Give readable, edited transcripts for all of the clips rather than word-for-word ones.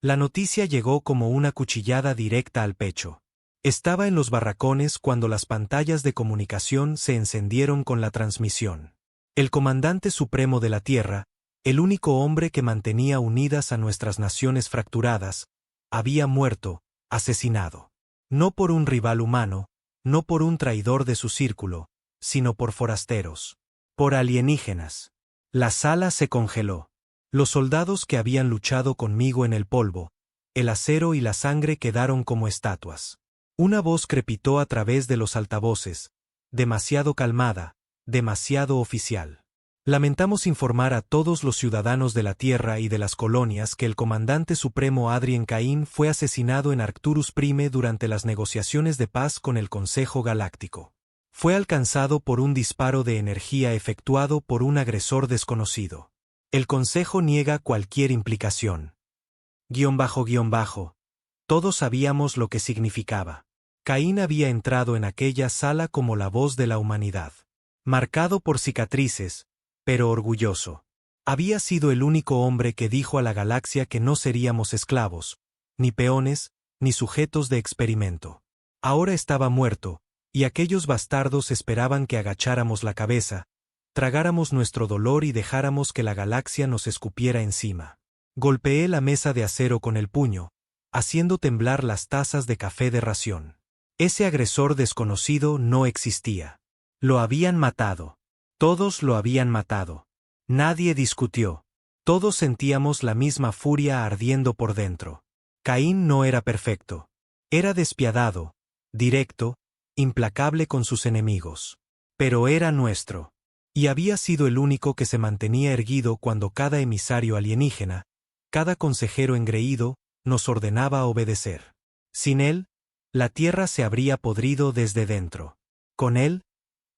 La noticia llegó como una cuchillada directa al pecho. Estaba en los barracones cuando las pantallas de comunicación se encendieron con la transmisión. El comandante supremo de la Tierra, el único hombre que mantenía unidas a nuestras naciones fracturadas, había muerto, asesinado. No por un rival humano, no por un traidor de su círculo, sino por forasteros. Por alienígenas. La sala se congeló. Los soldados que habían luchado conmigo en el polvo, el acero y la sangre quedaron como estatuas. Una voz crepitó a través de los altavoces, demasiado calmada, demasiado oficial. Lamentamos informar a todos los ciudadanos de la Tierra y de las colonias que el comandante supremo Adrien Cain fue asesinado en Arcturus Prime durante las negociaciones de paz con el Consejo Galáctico. Fue alcanzado por un disparo de energía efectuado por un agresor desconocido. El Consejo niega cualquier implicación. __. Todos sabíamos lo que significaba. Caín había entrado en aquella sala como la voz de la humanidad. Marcado por cicatrices, pero orgulloso. Había sido el único hombre que dijo a la galaxia que no seríamos esclavos, ni peones, ni sujetos de experimento. Ahora estaba muerto, y aquellos bastardos esperaban que agacháramos la cabeza, tragáramos nuestro dolor y dejáramos que la galaxia nos escupiera encima. Golpeé la mesa de acero con el puño, haciendo temblar las tazas de café de ración. Ese agresor desconocido no existía. Lo habían matado. Todos lo habían matado. Nadie discutió. Todos sentíamos la misma furia ardiendo por dentro. Caín no era perfecto. Era despiadado, directo, implacable con sus enemigos. Pero era nuestro. Y había sido el único que se mantenía erguido cuando cada emisario alienígena, cada consejero engreído, nos ordenaba obedecer. Sin él, la Tierra se habría podrido desde dentro. Con él,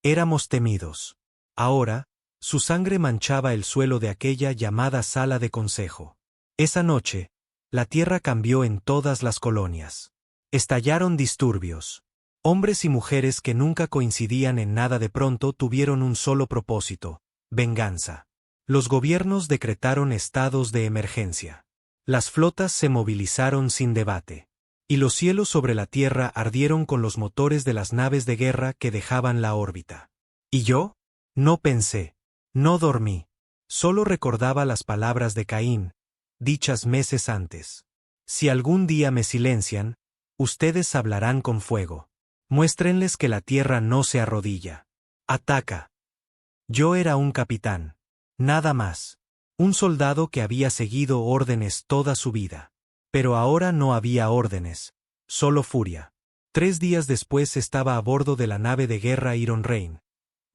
éramos temidos. Ahora, su sangre manchaba el suelo de aquella llamada sala de consejo. Esa noche, la Tierra cambió en todas las colonias. Estallaron disturbios. Hombres y mujeres que nunca coincidían en nada de pronto tuvieron un solo propósito: venganza. Los gobiernos decretaron estados de emergencia. Las flotas se movilizaron sin debate. Y los cielos sobre la Tierra ardieron con los motores de las naves de guerra que dejaban la órbita. ¿Y yo? No pensé. No dormí. Solo recordaba las palabras de Caín, dichas meses antes. Si algún día me silencian, ustedes hablarán con fuego. Muéstrenles que la Tierra no se arrodilla. Ataca. Yo era un capitán. Nada más. Un soldado que había seguido órdenes toda su vida. Pero ahora no había órdenes, solo furia. 3 días después estaba a bordo de la nave de guerra Iron Rain,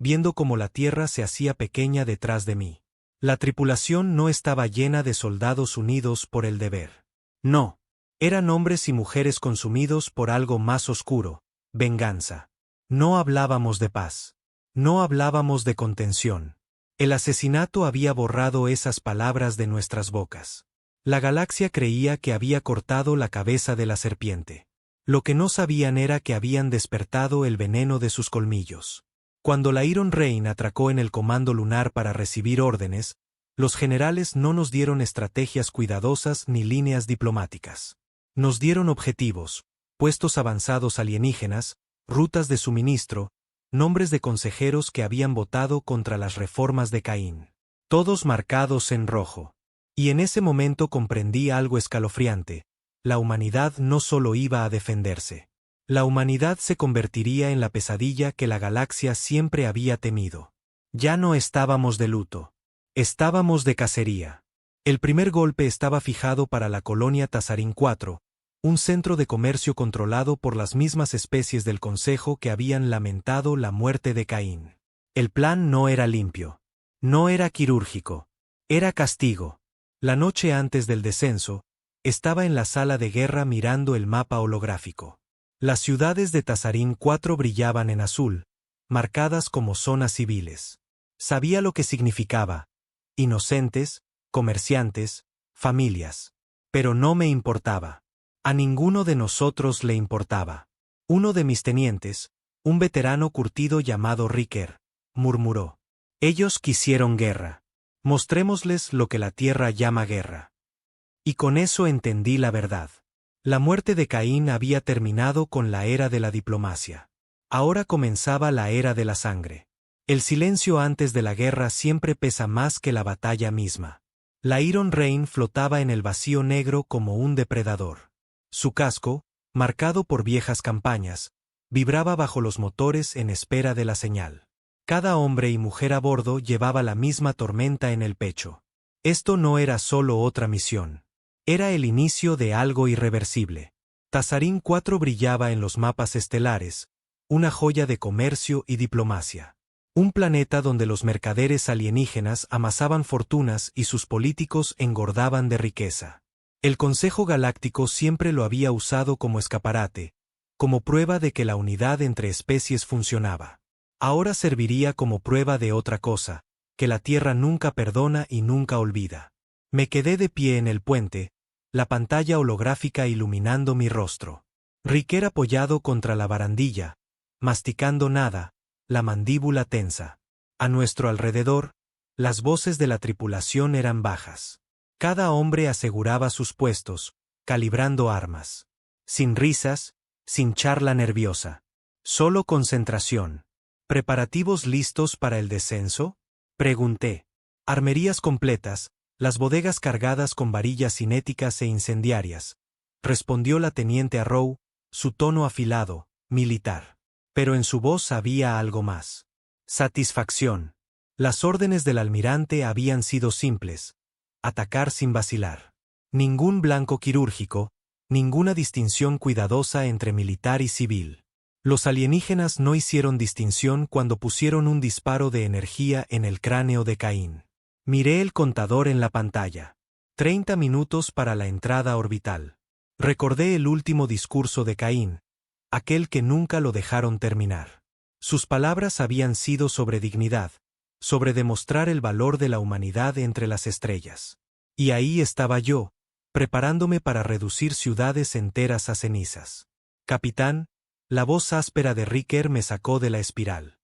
viendo cómo la Tierra se hacía pequeña detrás de mí. La tripulación no estaba llena de soldados unidos por el deber. No. Eran hombres y mujeres consumidos por algo más oscuro: venganza. No hablábamos de paz. No hablábamos de contención. El asesinato había borrado esas palabras de nuestras bocas. La galaxia creía que había cortado la cabeza de la serpiente. Lo que no sabían era que habían despertado el veneno de sus colmillos. Cuando la Iron Rain atracó en el comando lunar para recibir órdenes, los generales no nos dieron estrategias cuidadosas ni líneas diplomáticas. Nos dieron objetivos, puestos avanzados alienígenas, rutas de suministro, nombres de consejeros que habían votado contra las reformas de Caín. Todos marcados en rojo. Y en ese momento comprendí algo escalofriante: la humanidad no solo iba a defenderse. La humanidad se convertiría en la pesadilla que la galaxia siempre había temido. Ya no estábamos de luto. Estábamos de cacería. El primer golpe estaba fijado para la colonia Tazarín 4, un centro de comercio controlado por las mismas especies del Consejo que habían lamentado la muerte de Caín. El plan no era limpio. No era quirúrgico. Era castigo. La noche antes del descenso, estaba en la sala de guerra mirando el mapa holográfico. Las ciudades de Tazarín 4 brillaban en azul, marcadas como zonas civiles. Sabía lo que significaba: inocentes, comerciantes, familias. Pero no me importaba. A ninguno de nosotros le importaba. Uno de mis tenientes, un veterano curtido llamado Ricker, murmuró: ellos quisieron guerra. Mostrémosles lo que la Tierra llama guerra. Y con eso entendí la verdad. La muerte de Caín había terminado con la era de la diplomacia. Ahora comenzaba la era de la sangre. El silencio antes de la guerra siempre pesa más que la batalla misma. La Iron Rain flotaba en el vacío negro como un depredador. Su casco, marcado por viejas campañas, vibraba bajo los motores en espera de la señal. Cada hombre y mujer a bordo llevaba la misma tormenta en el pecho. Esto no era solo otra misión. Era el inicio de algo irreversible. Tazarín 4 brillaba en los mapas estelares, una joya de comercio y diplomacia. Un planeta donde los mercaderes alienígenas amasaban fortunas y sus políticos engordaban de riqueza. El Consejo Galáctico siempre lo había usado como escaparate, como prueba de que la unidad entre especies funcionaba. Ahora serviría como prueba de otra cosa, que la Tierra nunca perdona y nunca olvida. Me quedé de pie en el puente, la pantalla holográfica iluminando mi rostro. Riker apoyado contra la barandilla, masticando nada, la mandíbula tensa. A nuestro alrededor, las voces de la tripulación eran bajas. Cada hombre aseguraba sus puestos, calibrando armas. Sin risas, sin charla nerviosa. Solo concentración. ¿Preparativos listos para el descenso? Pregunté. Armerías completas, las bodegas cargadas con varillas cinéticas e incendiarias. Respondió la teniente Arrow, su tono afilado, militar. Pero en su voz había algo más. Satisfacción. Las órdenes del almirante habían sido simples. Atacar sin vacilar. Ningún blanco quirúrgico, ninguna distinción cuidadosa entre militar y civil. Los alienígenas no hicieron distinción cuando pusieron un disparo de energía en el cráneo de Caín. Miré el contador en la pantalla. 30 minutos para la entrada orbital. Recordé el último discurso de Caín, aquel que nunca lo dejaron terminar. Sus palabras habían sido sobre dignidad, sobre demostrar el valor de la humanidad entre las estrellas. Y ahí estaba yo, preparándome para reducir ciudades enteras a cenizas. Capitán, la voz áspera de Riker me sacó de la espiral.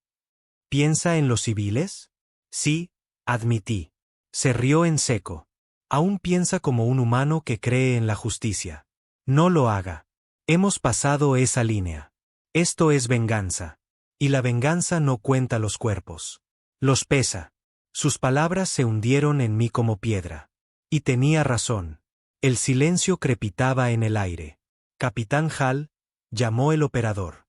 ¿Piensa en los civiles? Sí, admití. Se rió en seco. Aún piensa como un humano que cree en la justicia. No lo haga. Hemos pasado esa línea. Esto es venganza. Y la venganza no cuenta los cuerpos. Los pesa. Sus palabras se hundieron en mí como piedra. Y tenía razón. El silencio crepitaba en el aire. Capitán Hall, llamó el operador.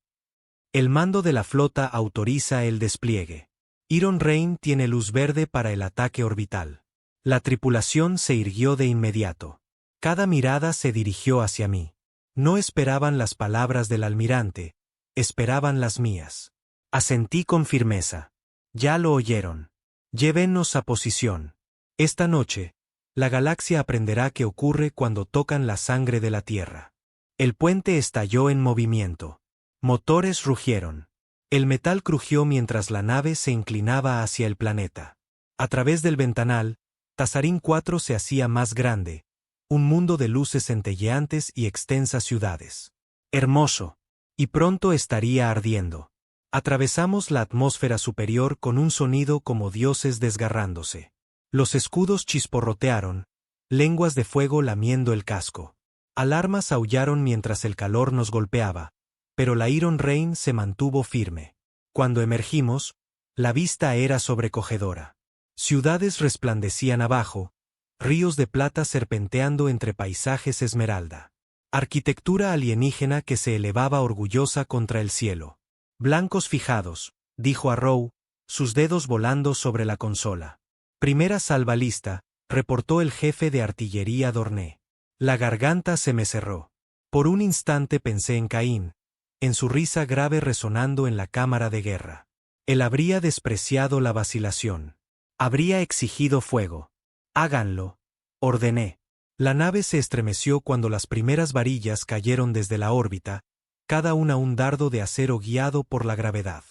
El mando de la flota autoriza el despliegue. Iron Rain tiene luz verde para el ataque orbital. La tripulación se irguió de inmediato. Cada mirada se dirigió hacia mí. No esperaban las palabras del almirante, esperaban las mías. Asentí con firmeza. Ya lo oyeron. Llévennos a posición. Esta noche, la galaxia aprenderá qué ocurre cuando tocan la sangre de la Tierra. El puente estalló en movimiento. Motores rugieron. El metal crujió mientras la nave se inclinaba hacia el planeta. A través del ventanal, Tazarín 4 se hacía más grande, un mundo de luces centelleantes y extensas ciudades. Hermoso. Y pronto estaría ardiendo. Atravesamos la atmósfera superior con un sonido como dioses desgarrándose. Los escudos chisporrotearon, lenguas de fuego lamiendo el casco. Alarmas aullaron mientras el calor nos golpeaba, pero la Iron Rain se mantuvo firme. Cuando emergimos, la vista era sobrecogedora. Ciudades resplandecían abajo, ríos de plata serpenteando entre paisajes esmeralda. Arquitectura alienígena que se elevaba orgullosa contra el cielo. Blancos fijados, dijo Arrow, sus dedos volando sobre la consola. Primera salva lista, reportó el jefe de artillería Dorné. La garganta se me cerró. Por un instante pensé en Caín, en su risa grave resonando en la cámara de guerra. Él habría despreciado la vacilación. Habría exigido fuego. Háganlo, ordené. La nave se estremeció cuando las primeras varillas cayeron desde la órbita, cada una un dardo de acero guiado por la gravedad.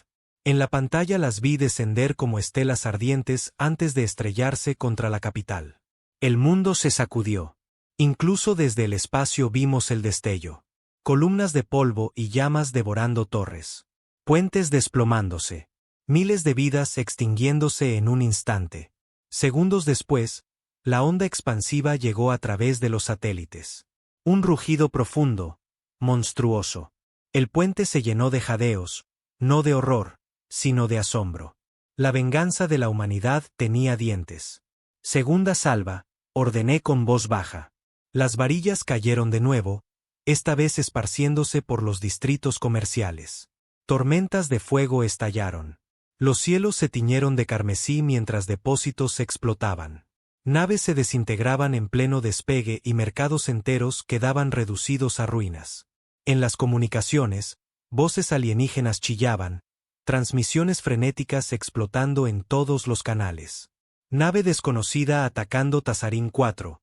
En la pantalla las vi descender como estelas ardientes antes de estrellarse contra la capital. El mundo se sacudió. Incluso desde el espacio vimos el destello. Columnas de polvo y llamas devorando torres. Puentes desplomándose. Miles de vidas extinguiéndose en un instante. Segundos después, La onda expansiva llegó a través de los satélites. Un rugido profundo, monstruoso. El puente se llenó de jadeos, no de horror, sino de asombro. La venganza de la humanidad tenía dientes. Segunda salva, ordené con voz baja. Las varillas cayeron de nuevo, esta vez esparciéndose por los distritos comerciales. Tormentas de fuego estallaron. Los cielos se tiñeron de carmesí mientras depósitos explotaban. Naves se desintegraban en pleno despegue y mercados enteros quedaban reducidos a ruinas. En las comunicaciones, voces alienígenas chillaban, transmisiones frenéticas explotando en todos los canales. Nave desconocida atacando Tazarín 4.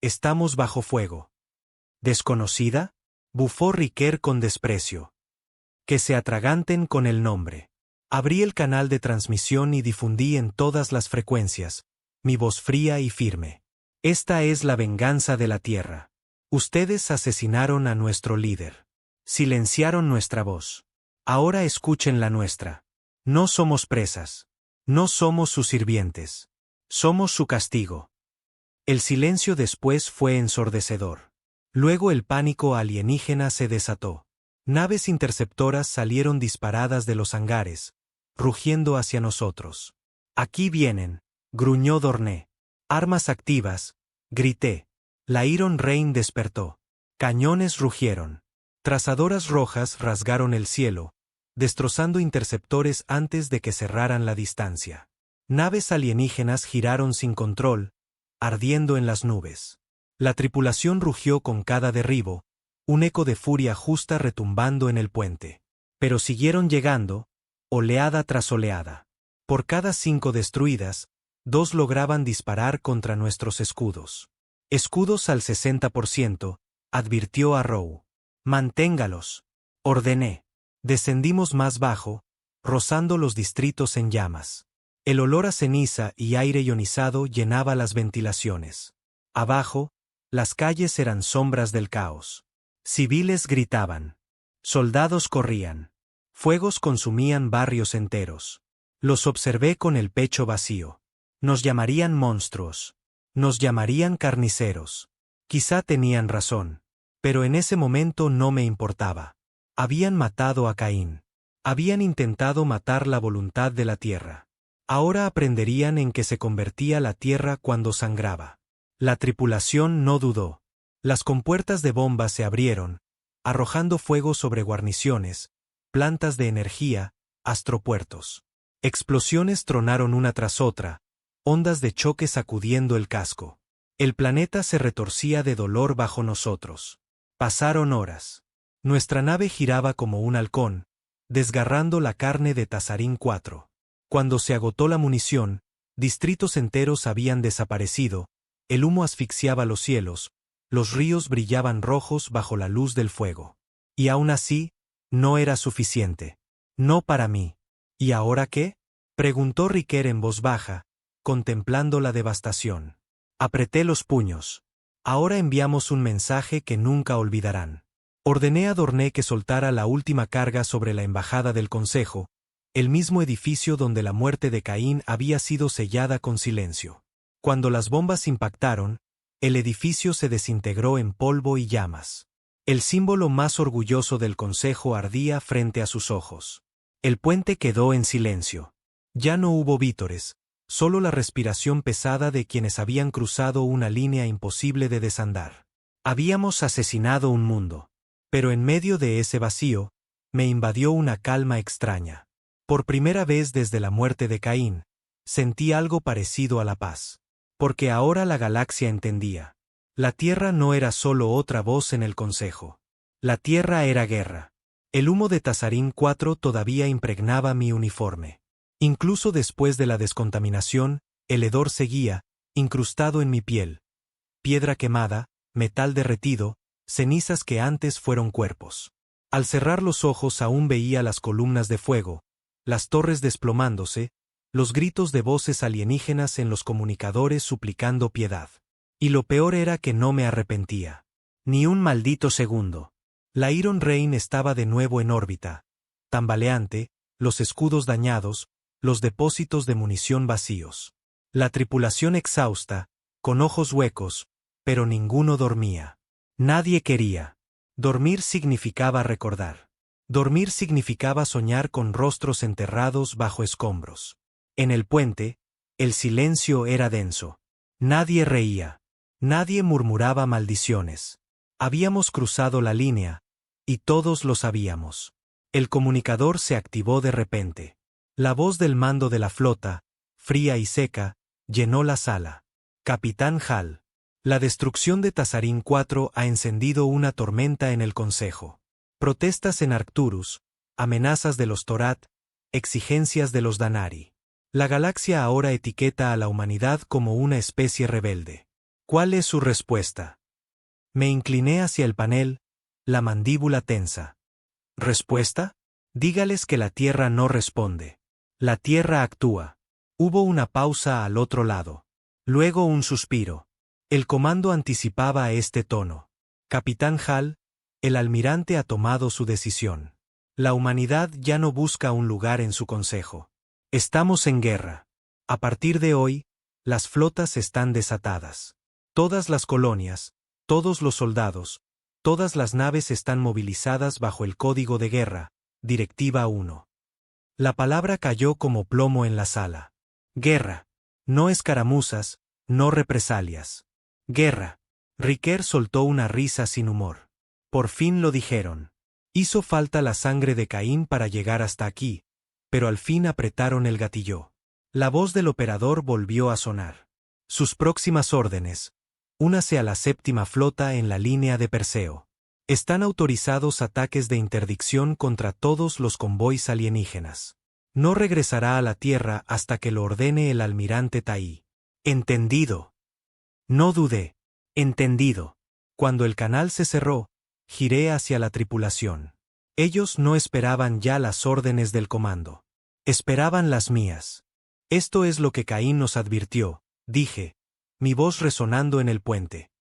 Estamos bajo fuego. ¿Desconocida? Bufó Riquer con desprecio. Que se atraganten con el nombre. Abrí el canal de transmisión y difundí en todas las frecuencias, mi voz fría y firme. Esta es la venganza de la Tierra. Ustedes asesinaron a nuestro líder. Silenciaron nuestra voz. Ahora escuchen la nuestra. No somos presas. No somos sus sirvientes. Somos su castigo. El silencio después fue ensordecedor. Luego el pánico alienígena se desató. Naves interceptoras salieron disparadas de los hangares, rugiendo hacia nosotros. Aquí vienen, gruñó Dorné. Armas activas, grité. La Iron Rain despertó. Cañones rugieron. Trazadoras rojas rasgaron el cielo, destrozando interceptores antes de que cerraran la distancia. Naves alienígenas giraron sin control, ardiendo en las nubes. La tripulación rugió con cada derribo, un eco de furia justa retumbando en el puente. Pero siguieron llegando, oleada tras oleada. Por cada 5 destruidas, 2 lograban disparar contra nuestros escudos. Escudos al 60%, advirtió Arrow. Manténgalos. Ordené. Descendimos más bajo, rozando los distritos en llamas. El olor a ceniza y aire ionizado llenaba las ventilaciones. Abajo, las calles eran sombras del caos. Civiles gritaban. Soldados corrían. Fuegos consumían barrios enteros. Los observé con el pecho vacío. Nos llamarían monstruos. Nos llamarían carniceros. Quizá tenían razón. Pero en ese momento no me importaba. Habían matado a Caín. Habían intentado matar la voluntad de la tierra. Ahora aprenderían en qué se convertía la tierra cuando sangraba. La tripulación no dudó. Las compuertas de bombas se abrieron, arrojando fuego sobre guarniciones, plantas de energía, astropuertos. Explosiones tronaron una tras otra, ondas de choque sacudiendo el casco. El planeta se retorcía de dolor bajo nosotros. Pasaron horas. Nuestra nave giraba como un halcón, desgarrando la carne de Tazarín 4. Cuando se agotó la munición, distritos enteros habían desaparecido, el humo asfixiaba los cielos, los ríos brillaban rojos bajo la luz del fuego. Y aún así, no era suficiente. No para mí. ¿Y ahora qué? Preguntó Riquer en voz baja, contemplando la devastación. Apreté los puños. Ahora enviamos un mensaje que nunca olvidarán. Ordené a Dorné que soltara la última carga sobre la embajada del Consejo, el mismo edificio donde la muerte de Caín había sido sellada con silencio. Cuando las bombas impactaron, el edificio se desintegró en polvo y llamas. El símbolo más orgulloso del Consejo ardía frente a sus ojos. El puente quedó en silencio. Ya no hubo vítores, solo la respiración pesada de quienes habían cruzado una línea imposible de desandar. Habíamos asesinado un mundo. Pero en medio de ese vacío, me invadió una calma extraña. Por primera vez desde la muerte de Caín, sentí algo parecido a la paz. Porque ahora la galaxia entendía. La Tierra no era solo otra voz en el Consejo. La Tierra era guerra. El humo de Tazarín 4 todavía impregnaba mi uniforme. Incluso después de la descontaminación, el hedor seguía, incrustado en mi piel. Piedra quemada, metal derretido, cenizas que antes fueron cuerpos. Al cerrar los ojos aún veía las columnas de fuego, las torres desplomándose, los gritos de voces alienígenas en los comunicadores suplicando piedad. Y lo peor era que no me arrepentía. Ni un maldito segundo. La Iron Rain estaba de nuevo en órbita, tambaleante, los escudos dañados, los depósitos de munición vacíos. La tripulación exhausta, con ojos huecos, pero ninguno dormía. Nadie quería. Dormir significaba recordar. Dormir significaba soñar con rostros enterrados bajo escombros. En el puente, el silencio era denso. Nadie reía. Nadie murmuraba maldiciones. Habíamos cruzado la línea, y todos lo sabíamos. El comunicador se activó de repente. La voz del mando de la flota, fría y seca, llenó la sala. Capitán Hall. La destrucción de Tazarín IV ha encendido una tormenta en el Consejo. Protestas en Arcturus, amenazas de los Torat, exigencias de los Danari. La galaxia ahora etiqueta a la humanidad como una especie rebelde. ¿Cuál es su respuesta? Me incliné hacia el panel, la mandíbula tensa. ¿Respuesta? Dígales que la Tierra no responde. La Tierra actúa. Hubo una pausa al otro lado. Luego un suspiro. El comando anticipaba este tono. Capitán Hall, el almirante ha tomado su decisión. La humanidad ya no busca un lugar en su consejo. Estamos en guerra. A partir de hoy, las flotas están desatadas. Todas las colonias, todos los soldados, todas las naves están movilizadas bajo el código de guerra, Directiva 1. La palabra cayó como plomo en la sala. Guerra. No escaramuzas, no represalias. Guerra. Riquer soltó una risa sin humor. Por fin lo dijeron. Hizo falta la sangre de Caín para llegar hasta aquí, pero al fin apretaron el gatillo. La voz del operador volvió a sonar. Sus próximas órdenes. Únase a la séptima flota en la línea de Perseo. Están autorizados ataques de interdicción contra todos los convoys alienígenas. No regresará a la Tierra hasta que lo ordene el almirante Tai. Entendido. No dudé. Entendido. Cuando el canal se cerró, giré hacia la tripulación. Ellos no esperaban ya las órdenes del comando. Esperaban las mías. Esto es lo que Caín nos advirtió, dije, mi voz resonando en el puente.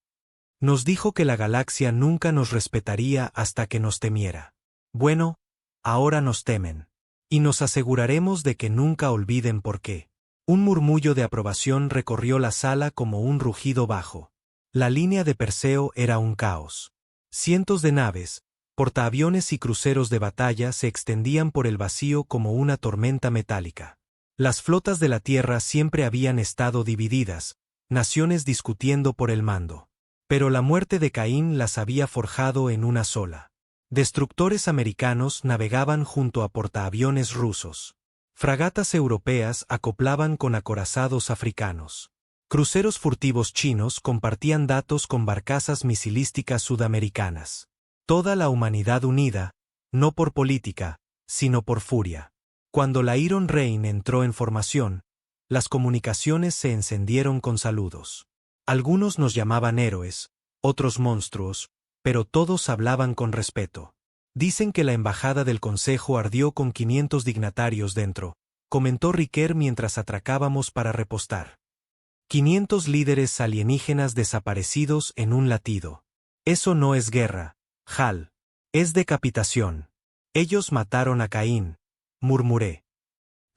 Nos dijo que la galaxia nunca nos respetaría hasta que nos temiera. Bueno, ahora nos temen. Y nos aseguraremos de que nunca olviden por qué. Un murmullo de aprobación recorrió la sala como un rugido bajo. La línea de Perseo era un caos. Cientos de naves, portaaviones y cruceros de batalla se extendían por el vacío como una tormenta metálica. Las flotas de la Tierra siempre habían estado divididas, naciones discutiendo por el mando. Pero la muerte de Caín las había forjado en una sola. Destructores americanos navegaban junto a portaaviones rusos. Fragatas europeas acoplaban con acorazados africanos. Cruceros furtivos chinos compartían datos con barcazas misilísticas sudamericanas. Toda la humanidad unida, no por política, sino por furia. Cuando la Iron Rain entró en formación, las comunicaciones se encendieron con saludos. Algunos nos llamaban héroes, otros monstruos, pero todos hablaban con respeto. Dicen que la embajada del Consejo ardió con 500 dignatarios dentro, comentó Riquer mientras atracábamos para repostar. 500 líderes alienígenas desaparecidos en un latido. Eso no es guerra, Hal. Es decapitación. Ellos mataron a Caín, murmuré.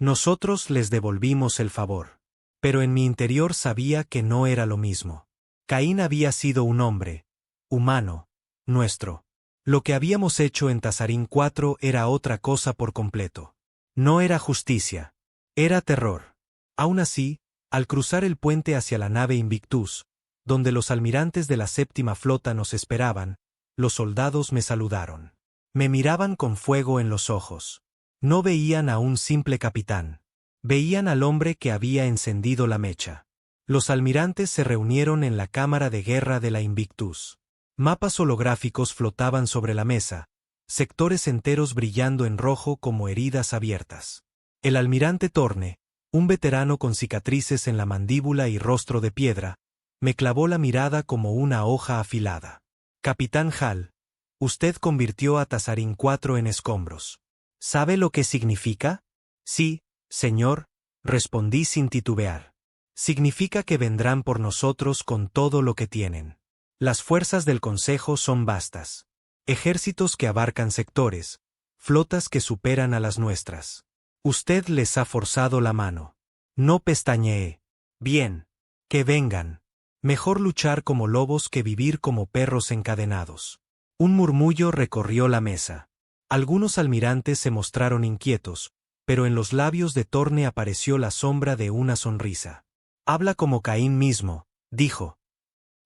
Nosotros les devolvimos el favor. Pero en mi interior sabía que no era lo mismo. Caín había sido un hombre, humano, nuestro. Lo que habíamos hecho en Tazarín IV era otra cosa por completo. No era justicia. Era terror. Aún así, al cruzar el puente hacia la nave Invictus, donde los almirantes de la séptima flota nos esperaban, los soldados me saludaron. Me miraban con fuego en los ojos. No veían a un simple capitán. Veían al hombre que había encendido la mecha. Los almirantes se reunieron en la cámara de guerra de la Invictus. Mapas holográficos flotaban sobre la mesa, sectores enteros brillando en rojo como heridas abiertas. El almirante Torne, un veterano con cicatrices en la mandíbula y rostro de piedra, me clavó la mirada como una hoja afilada. Capitán Hall, usted convirtió a Tazarín IV en escombros. ¿Sabe lo que significa? Sí, señor, respondí sin titubear. Significa que vendrán por nosotros con todo lo que tienen. Las fuerzas del Consejo son vastas. Ejércitos que abarcan sectores, flotas que superan a las nuestras. Usted les ha forzado la mano. No pestañeé. Bien. Que vengan. Mejor luchar como lobos que vivir como perros encadenados. Un murmullo recorrió la mesa. Algunos almirantes se mostraron inquietos, pero en los labios de Thorne apareció la sombra de una sonrisa. Habla como Caín mismo, dijo.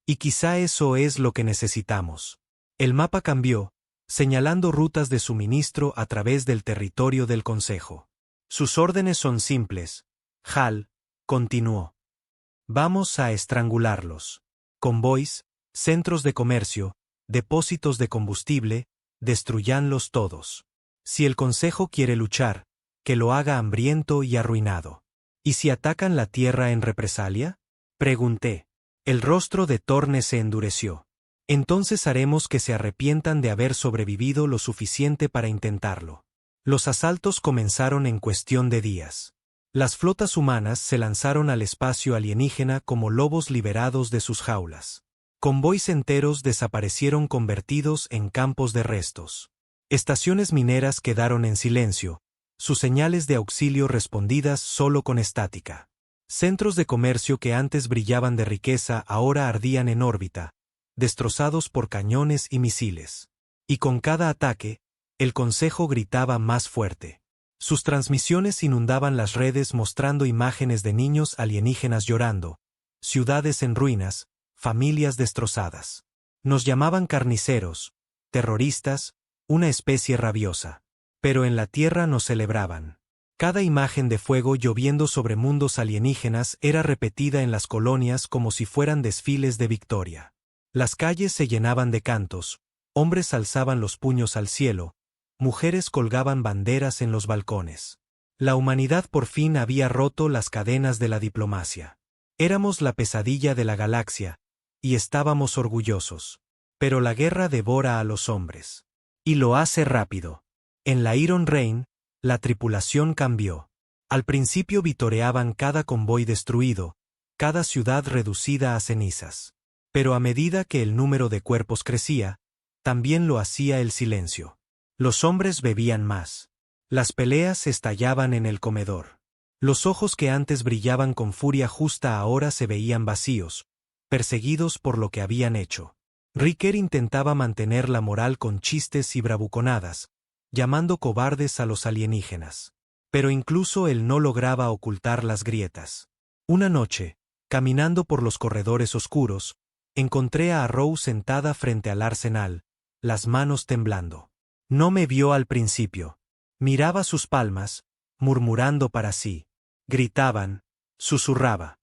Y quizá eso es lo que necesitamos. El mapa cambió, señalando rutas de suministro a través del territorio del Consejo. Sus órdenes son simples. Hal, continuó. Vamos a estrangularlos. Convoys, centros de comercio, depósitos de combustible, destruyanlos todos. Si el Consejo quiere luchar, que lo haga hambriento y arruinado. ¿Y si atacan la tierra en represalia? Pregunté. El rostro de Thorne se endureció. Entonces haremos que se arrepientan de haber sobrevivido lo suficiente para intentarlo. Los asaltos comenzaron en cuestión de días. Las flotas humanas se lanzaron al espacio alienígena como lobos liberados de sus jaulas. Convoys enteros desaparecieron convertidos en campos de restos. Estaciones mineras quedaron en silencio, sus señales de auxilio respondidas solo con estática. Centros de comercio que antes brillaban de riqueza ahora ardían en órbita, destrozados por cañones y misiles. Y con cada ataque, el Consejo gritaba más fuerte. Sus transmisiones inundaban las redes mostrando imágenes de niños alienígenas llorando, ciudades en ruinas, familias destrozadas. Nos llamaban carniceros, terroristas, una especie rabiosa. Pero en la Tierra nos celebraban. Cada imagen de fuego lloviendo sobre mundos alienígenas era repetida en las colonias como si fueran desfiles de victoria. Las calles se llenaban de cantos, hombres alzaban los puños al cielo, mujeres colgaban banderas en los balcones. La humanidad por fin había roto las cadenas de la diplomacia. Éramos la pesadilla de la galaxia, y estábamos orgullosos. Pero la guerra devora a los hombres. Y lo hace rápido. En la Iron Rain, la tripulación cambió. Al principio vitoreaban cada convoy destruido, cada ciudad reducida a cenizas. Pero a medida que el número de cuerpos crecía, también lo hacía el silencio. Los hombres bebían más. Las peleas estallaban en el comedor. Los ojos que antes brillaban con furia justa ahora se veían vacíos, perseguidos por lo que habían hecho. Riker intentaba mantener la moral con chistes y bravuconadas, llamando cobardes a los alienígenas. Pero incluso él no lograba ocultar las grietas. Una noche, caminando por los corredores oscuros, encontré a Rose sentada frente al arsenal, las manos temblando. No me vio al principio. Miraba sus palmas, murmurando para sí. Gritaban, susurraba.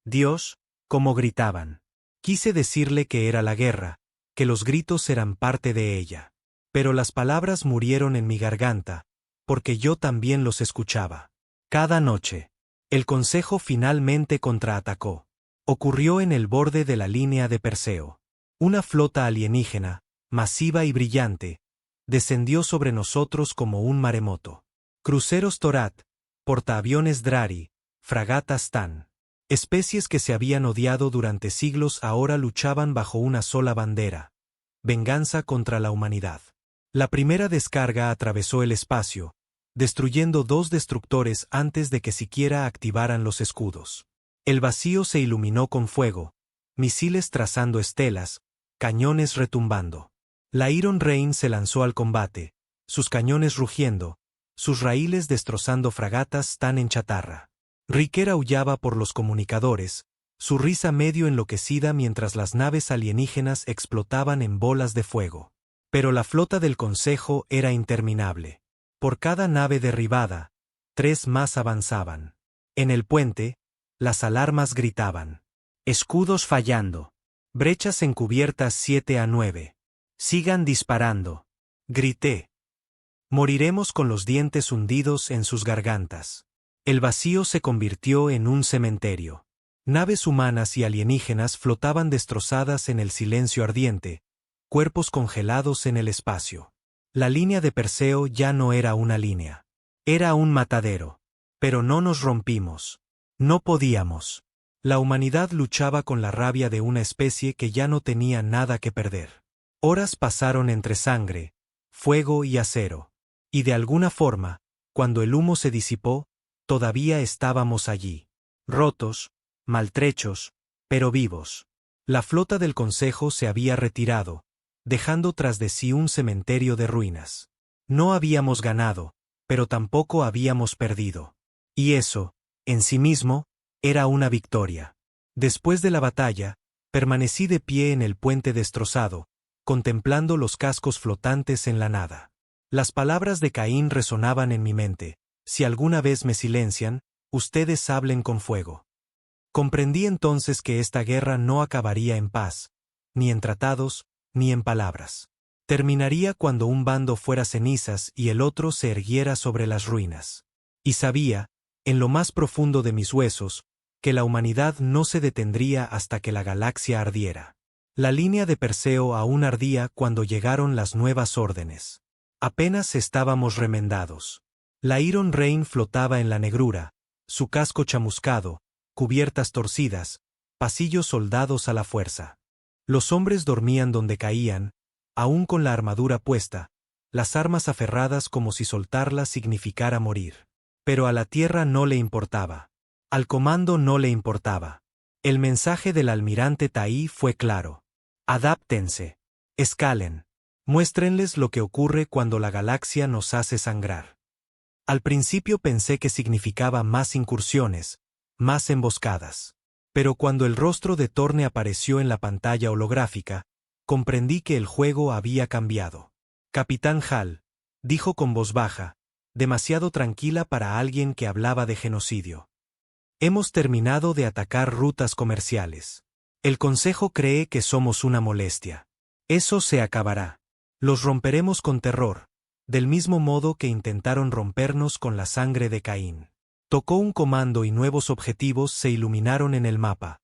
Dios, cómo gritaban. Quise decirle que era la guerra, que los gritos eran parte de ella. Pero las palabras murieron en mi garganta, porque yo también los escuchaba. Cada noche, el Consejo finalmente contraatacó. Ocurrió en el borde de la línea de Perseo. Una flota alienígena, masiva y brillante, descendió sobre nosotros como un maremoto. Cruceros Torat, portaaviones Drari, fragatas Tan. Especies que se habían odiado durante siglos ahora luchaban bajo una sola bandera: venganza contra la humanidad. La primera descarga atravesó el espacio, destruyendo 2 destructores antes de que siquiera activaran los escudos. El vacío se iluminó con fuego, misiles trazando estelas, cañones retumbando. La Iron Rain se lanzó al combate, sus cañones rugiendo, sus raíles destrozando fragatas Tan en chatarra. Riker aullaba por los comunicadores, su risa medio enloquecida mientras las naves alienígenas explotaban en bolas de fuego. Pero la flota del Consejo era interminable. Por cada nave derribada, 3 más avanzaban. En el puente, las alarmas gritaban. Escudos fallando. Brechas encubiertas 7 a 9. Sigan disparando. Grité. Moriremos con los dientes hundidos en sus gargantas. El vacío se convirtió en un cementerio. Naves humanas y alienígenas flotaban destrozadas en el silencio ardiente, cuerpos congelados en el espacio. La línea de Perseo ya no era una línea. Era un matadero. Pero no nos rompimos. No podíamos. La humanidad luchaba con la rabia de una especie que ya no tenía nada que perder. Horas pasaron entre sangre, fuego y acero. Y de alguna forma, cuando el humo se disipó, todavía estábamos allí. Rotos, maltrechos, pero vivos. La flota del Consejo se había retirado, dejando tras de sí un cementerio de ruinas. No habíamos ganado, pero tampoco habíamos perdido. Y eso, en sí mismo, era una victoria. Después de la batalla, permanecí de pie en el puente destrozado, contemplando los cascos flotantes en la nada. Las palabras de Caín resonaban en mi mente: si alguna vez me silencian, ustedes hablen con fuego. Comprendí entonces que esta guerra no acabaría en paz, ni en tratados, ni en palabras. Terminaría cuando un bando fuera cenizas y el otro se erguiera sobre las ruinas. Y sabía, en lo más profundo de mis huesos, que la humanidad no se detendría hasta que la galaxia ardiera. La línea de Perseo aún ardía cuando llegaron las nuevas órdenes. Apenas estábamos remendados. La Iron Rain flotaba en la negrura, su casco chamuscado, cubiertas torcidas, pasillos soldados a la fuerza. Los hombres dormían donde caían, aún con la armadura puesta, las armas aferradas como si soltarlas significara morir. Pero a la tierra no le importaba. Al comando no le importaba. El mensaje del almirante Tai fue claro. Adáptense. Escalen. Muéstrenles lo que ocurre cuando la galaxia nos hace sangrar. Al principio pensé que significaba más incursiones, más emboscadas. Pero cuando el rostro de Torne apareció en la pantalla holográfica, comprendí que el juego había cambiado. Capitán Hal, dijo con voz baja, demasiado tranquila para alguien que hablaba de genocidio. Hemos terminado de atacar rutas comerciales. El Consejo cree que somos una molestia. Eso se acabará. Los romperemos con terror, del mismo modo que intentaron rompernos con la sangre de Caín. Tocó un comando y nuevos objetivos se iluminaron en el mapa.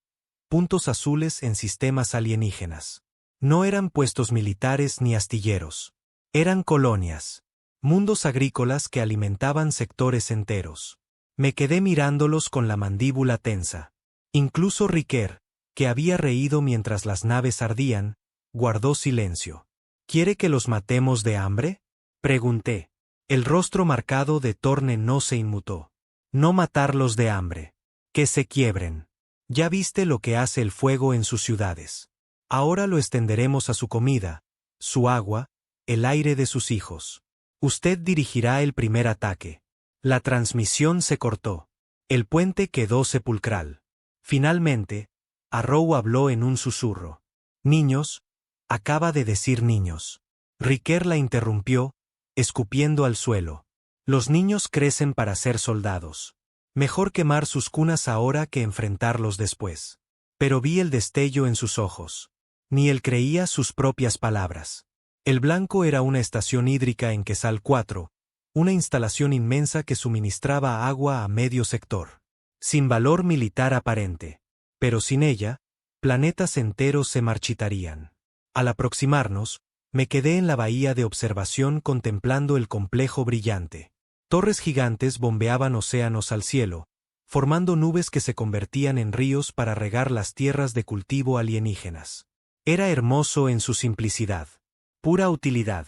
Puntos azules en sistemas alienígenas. No eran puestos militares ni astilleros. Eran colonias. Mundos agrícolas que alimentaban sectores enteros. Me quedé mirándolos con la mandíbula tensa. Incluso Riker, que había reído mientras las naves ardían, guardó silencio. ¿Quiere que los matemos de hambre?, pregunté. El rostro marcado de Torne no se inmutó. No matarlos de hambre. Que se quiebren. Ya viste lo que hace el fuego en sus ciudades. Ahora lo extenderemos a su comida, su agua, el aire de sus hijos. Usted dirigirá el primer ataque. La transmisión se cortó. El puente quedó sepulcral. Finalmente, Arrow habló en un susurro. Niños, acaba de decir niños. Riker la interrumpió, escupiendo al suelo. Los niños crecen para ser soldados. Mejor quemar sus cunas ahora que enfrentarlos después. Pero vi el destello en sus ojos. Ni él creía sus propias palabras. El blanco era una estación hídrica en Quesal 4, una instalación inmensa que suministraba agua a medio sector. Sin valor militar aparente. Pero sin ella, planetas enteros se marchitarían. Al aproximarnos, me quedé en la bahía de observación contemplando el complejo brillante. Torres gigantes bombeaban océanos al cielo, formando nubes que se convertían en ríos para regar las tierras de cultivo alienígenas. Era hermoso en su simplicidad. Pura utilidad.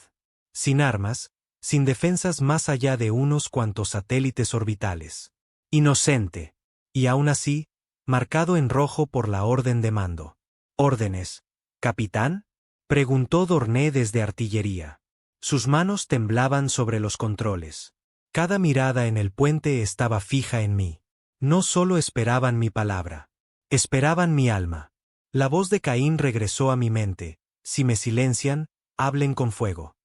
Sin armas, sin defensas más allá de unos cuantos satélites orbitales. Inocente. Y aún así, marcado en rojo por la orden de mando. ¿Órdenes, capitán?, preguntó Dorné desde artillería. Sus manos temblaban sobre los controles. Cada mirada en el puente estaba fija en mí. No solo esperaban mi palabra. Esperaban mi alma. La voz de Caín regresó a mi mente. Si me silencian, hablen con fuego.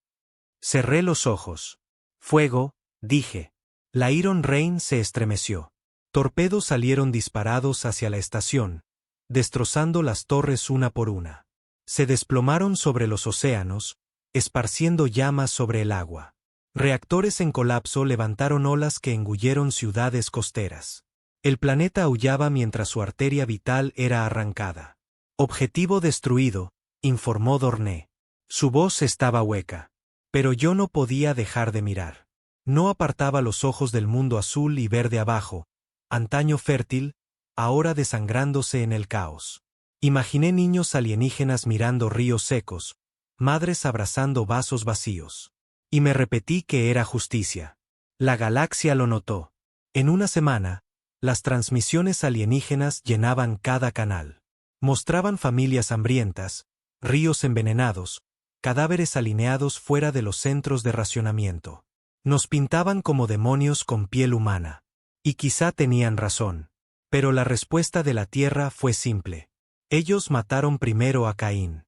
Cerré los ojos. Fuego, dije. La Iron Rain se estremeció. Torpedos salieron disparados hacia la estación, destrozando las torres una por una. Se desplomaron sobre los océanos, esparciendo llamas sobre el agua. Reactores en colapso levantaron olas que engulleron ciudades costeras. El planeta aullaba mientras su arteria vital era arrancada. Objetivo destruido, informó Dorné. Su voz estaba hueca. Pero yo no podía dejar de mirar. No apartaba los ojos del mundo azul y verde abajo, antaño fértil, ahora desangrándose en el caos. Imaginé niños alienígenas mirando ríos secos, madres abrazando vasos vacíos. Y me repetí que era justicia. La galaxia lo notó. En una semana, las transmisiones alienígenas llenaban cada canal. Mostraban familias hambrientas, ríos envenenados, cadáveres alineados fuera de los centros de racionamiento. Nos pintaban como demonios con piel humana. Y quizá tenían razón. Pero la respuesta de la tierra fue simple. Ellos mataron primero a Caín.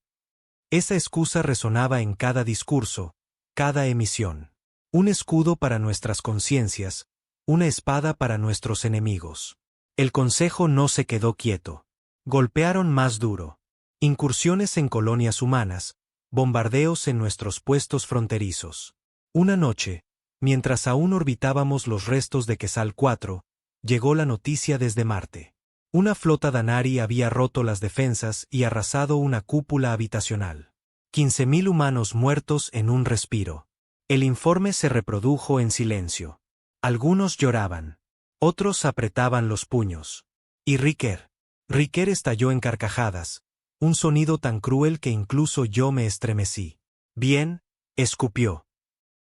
Esa excusa resonaba en cada discurso, cada emisión. Un escudo para nuestras conciencias, una espada para nuestros enemigos. El consejo no se quedó quieto. Golpearon más duro. Incursiones en colonias humanas, bombardeos en nuestros puestos fronterizos. Una noche, mientras aún orbitábamos los restos de Quetzal 4, llegó la noticia desde Marte. Una flota Danari había roto las defensas y arrasado una cúpula habitacional. 15.000 humanos muertos en un respiro. El informe se reprodujo en silencio. Algunos lloraban. Otros apretaban los puños. Y Riker estalló en carcajadas, un sonido tan cruel que incluso yo me estremecí. Bien, escupió.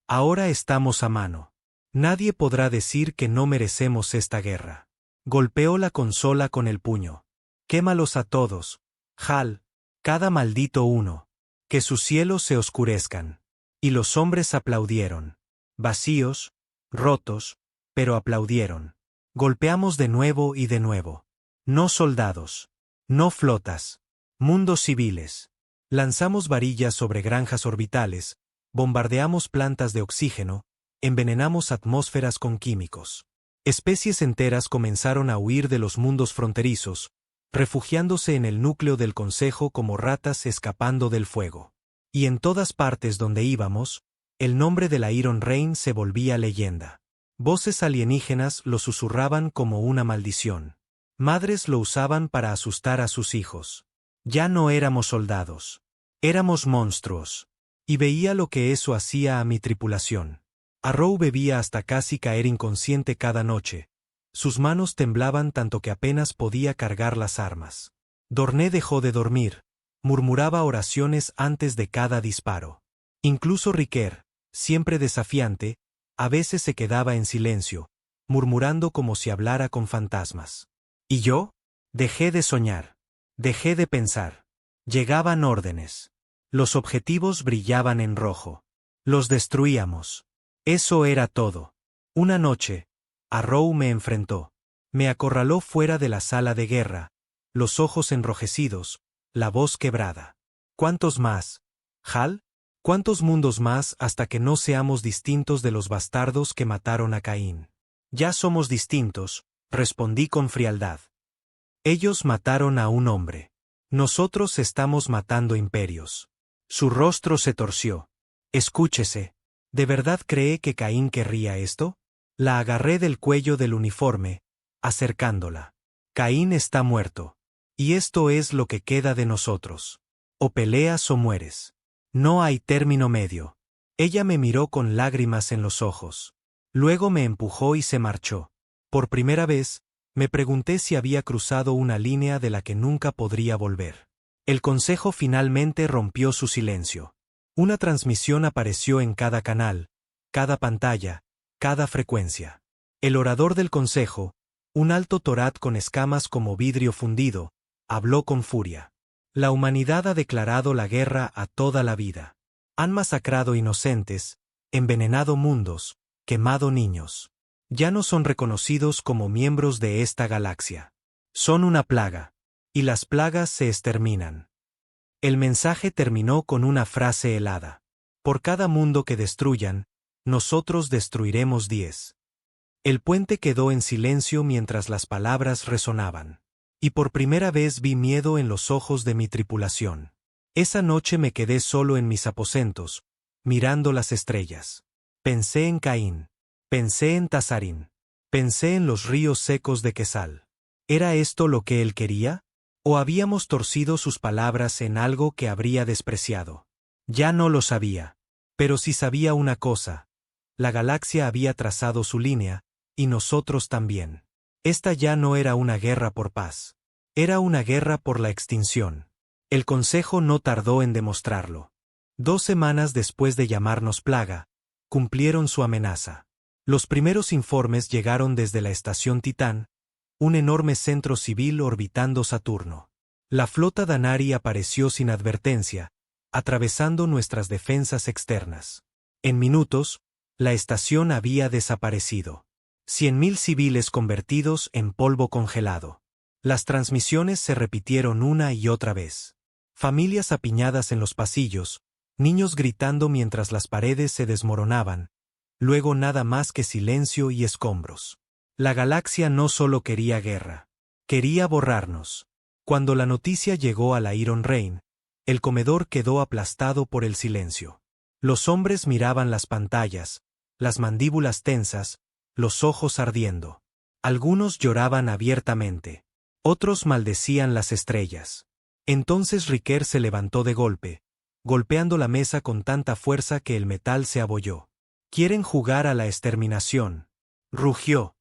Ahora estamos a mano. Nadie podrá decir que no merecemos esta guerra. Golpeó la consola con el puño. Quémalos a todos, Hal, cada maldito uno. Que sus cielos se oscurezcan. Y los hombres aplaudieron. Vacíos, rotos, pero aplaudieron. Golpeamos de nuevo y de nuevo. No soldados. No flotas. Mundos civiles. Lanzamos varillas sobre granjas orbitales, bombardeamos plantas de oxígeno, envenenamos atmósferas con químicos. Especies enteras comenzaron a huir de los mundos fronterizos, refugiándose en el núcleo del Consejo como ratas escapando del fuego. Y en todas partes donde íbamos, el nombre de la Iron Reign se volvía leyenda. Voces alienígenas lo susurraban como una maldición. Madres lo usaban para asustar a sus hijos. Ya no éramos soldados. Éramos monstruos. Y veía lo que eso hacía a mi tripulación. Arrow bebía hasta casi caer inconsciente cada noche. Sus manos temblaban tanto que apenas podía cargar las armas. Dorné dejó de dormir. Murmuraba oraciones antes de cada disparo. Incluso Riker, siempre desafiante, a veces se quedaba en silencio, murmurando como si hablara con fantasmas. ¿Y yo? Dejé de soñar. Dejé de pensar. Llegaban órdenes. Los objetivos brillaban en rojo. Los destruíamos. Eso era todo. Una noche, Arrow me enfrentó. Me acorraló fuera de la sala de guerra, los ojos enrojecidos, la voz quebrada. ¿Cuántos más, Hal? ¿Cuántos mundos más hasta que no seamos distintos de los bastardos que mataron a Caín? Ya somos distintos, respondí con frialdad. Ellos mataron a un hombre. Nosotros estamos matando imperios. Su rostro se torció. Escúchese. ¿De verdad cree que Caín querría esto? La agarré del cuello del uniforme, acercándola. Caín está muerto. Y esto es lo que queda de nosotros. O peleas o mueres. No hay término medio. Ella me miró con lágrimas en los ojos. Luego me empujó y se marchó. Por primera vez, me pregunté si había cruzado una línea de la que nunca podría volver. El consejo finalmente rompió su silencio. Una transmisión apareció en cada canal, cada pantalla, cada frecuencia. El orador del consejo, un alto torat con escamas como vidrio fundido, habló con furia. La humanidad ha declarado la guerra a toda la vida. Han masacrado inocentes, envenenado mundos, quemado niños. Ya no son reconocidos como miembros de esta galaxia. Son una plaga. Y las plagas se exterminan. El mensaje terminó con una frase helada. Por cada mundo que destruyan, nosotros destruiremos 10. El puente quedó en silencio mientras las palabras resonaban. Y por primera vez vi miedo en los ojos de mi tripulación. Esa noche me quedé solo en mis aposentos, mirando las estrellas. Pensé en Caín. Pensé en Tazarín. Pensé en los ríos secos de Quetzal. ¿Era esto lo que él quería? ¿O habíamos torcido sus palabras en algo que habría despreciado? Ya no lo sabía. Pero sí sabía una cosa. La galaxia había trazado su línea, y nosotros también. Esta ya no era una guerra por paz. Era una guerra por la extinción. El Consejo no tardó en demostrarlo. 2 semanas después de llamarnos plaga, cumplieron su amenaza. Los primeros informes llegaron desde la estación Titán, un enorme centro civil orbitando Saturno. La flota Danari apareció sin advertencia, atravesando nuestras defensas externas. En minutos, la estación había desaparecido. 100.000 civiles convertidos en polvo congelado. Las transmisiones se repitieron una y otra vez. Familias apiñadas en los pasillos, niños gritando mientras las paredes se desmoronaban, luego nada más que silencio y escombros. La galaxia no solo quería guerra, quería borrarnos. Cuando la noticia llegó a la Iron Reign, el comedor quedó aplastado por el silencio. Los hombres miraban las pantallas, las mandíbulas tensas, los ojos ardiendo. Algunos lloraban abiertamente. Otros maldecían las estrellas. Entonces Riker se levantó de golpe, golpeando la mesa con tanta fuerza que el metal se abolló. «Quieren jugar a la exterminación», rugió.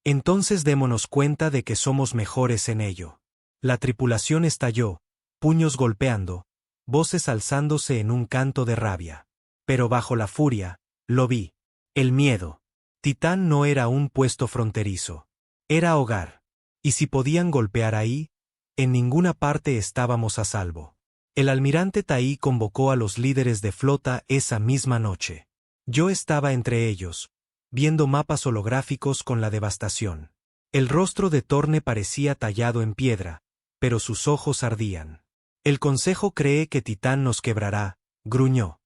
«Entonces démonos cuenta de que somos mejores en ello». La tripulación estalló, puños golpeando, voces alzándose en un canto de rabia. Pero bajo la furia, lo vi. El miedo. Titán no era un puesto fronterizo. Era hogar. Y si podían golpear ahí, en ninguna parte estábamos a salvo. El almirante Tai convocó a los líderes de flota esa misma noche. Yo estaba entre ellos, viendo mapas holográficos con la devastación. El rostro de Torne parecía tallado en piedra, pero sus ojos ardían. «El Consejo cree que Titán nos quebrará», gruñó.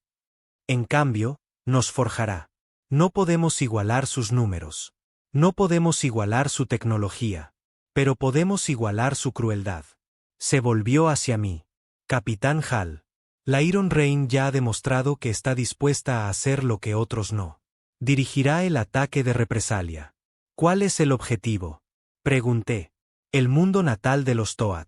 «En cambio, nos forjará. No podemos igualar sus números. No podemos igualar su tecnología. Pero podemos igualar su crueldad». Se volvió hacia mí. «Capitán Hal. La Iron Reign ya ha demostrado que está dispuesta a hacer lo que otros no. Dirigirá el ataque de represalia». «¿Cuál es el objetivo?», pregunté. «El mundo natal de los Toad».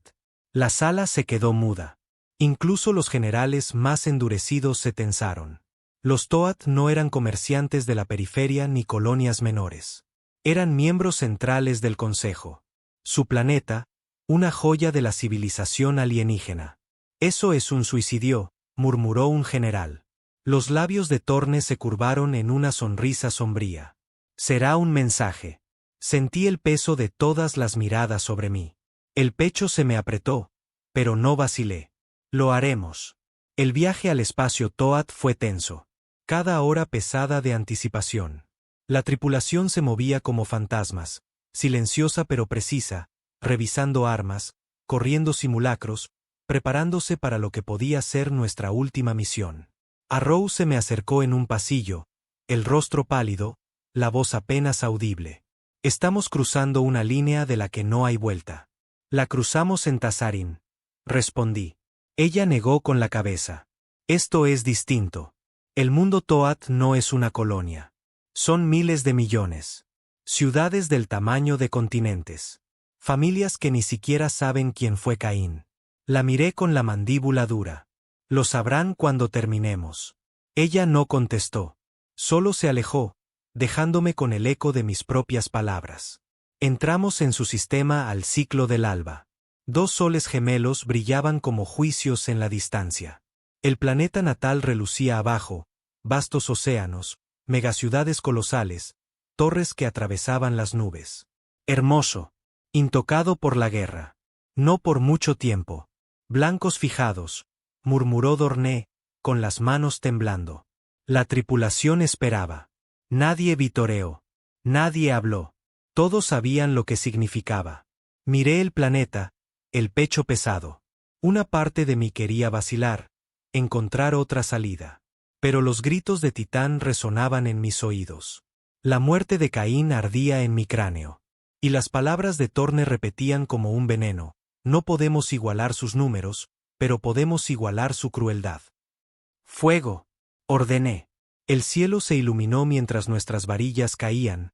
La sala se quedó muda. Incluso los generales más endurecidos se tensaron. Los Toad no eran comerciantes de la periferia ni colonias menores. Eran miembros centrales del Consejo. Su planeta, una joya de la civilización alienígena. «Eso es un suicidio», murmuró un general. Los labios de Torne se curvaron en una sonrisa sombría. «Será un mensaje». Sentí el peso de todas las miradas sobre mí. El pecho se me apretó, pero no vacilé. «Lo haremos». El viaje al espacio Toad fue tenso. Cada hora pesada de anticipación. La tripulación se movía como fantasmas, silenciosa pero precisa, revisando armas, corriendo simulacros, preparándose para lo que podía ser nuestra última misión. Arrow se me acercó en un pasillo, el rostro pálido, la voz apenas audible. «Estamos cruzando una línea de la que no hay vuelta». «La cruzamos en Tazarin», respondí. Ella negó con la cabeza. «Esto es distinto. El mundo Toad no es una colonia. Son miles de millones. Ciudades del tamaño de continentes. Familias que ni siquiera saben quién fue Caín». La miré con la mandíbula dura. «Lo sabrán cuando terminemos». Ella no contestó. Solo se alejó, dejándome con el eco de mis propias palabras. Entramos en su sistema al ciclo del alba. 2 soles gemelos brillaban como juicios en la distancia. El planeta natal relucía abajo, vastos océanos, megaciudades colosales, torres que atravesaban las nubes. Hermoso, intocado por la guerra. No por mucho tiempo. Blancos fijados, murmuró Dorné, con las manos temblando. La tripulación esperaba. Nadie vitoreó. Nadie habló. Todos sabían lo que significaba. Miré el planeta, el pecho pesado. Una parte de mí quería vacilar, encontrar otra salida. Pero los gritos de Titán resonaban en mis oídos. La muerte de Caín ardía en mi cráneo. Y las palabras de Torne repetían como un veneno. No podemos igualar sus números, pero podemos igualar su crueldad. «Fuego», ordené. El cielo se iluminó mientras nuestras varillas caían,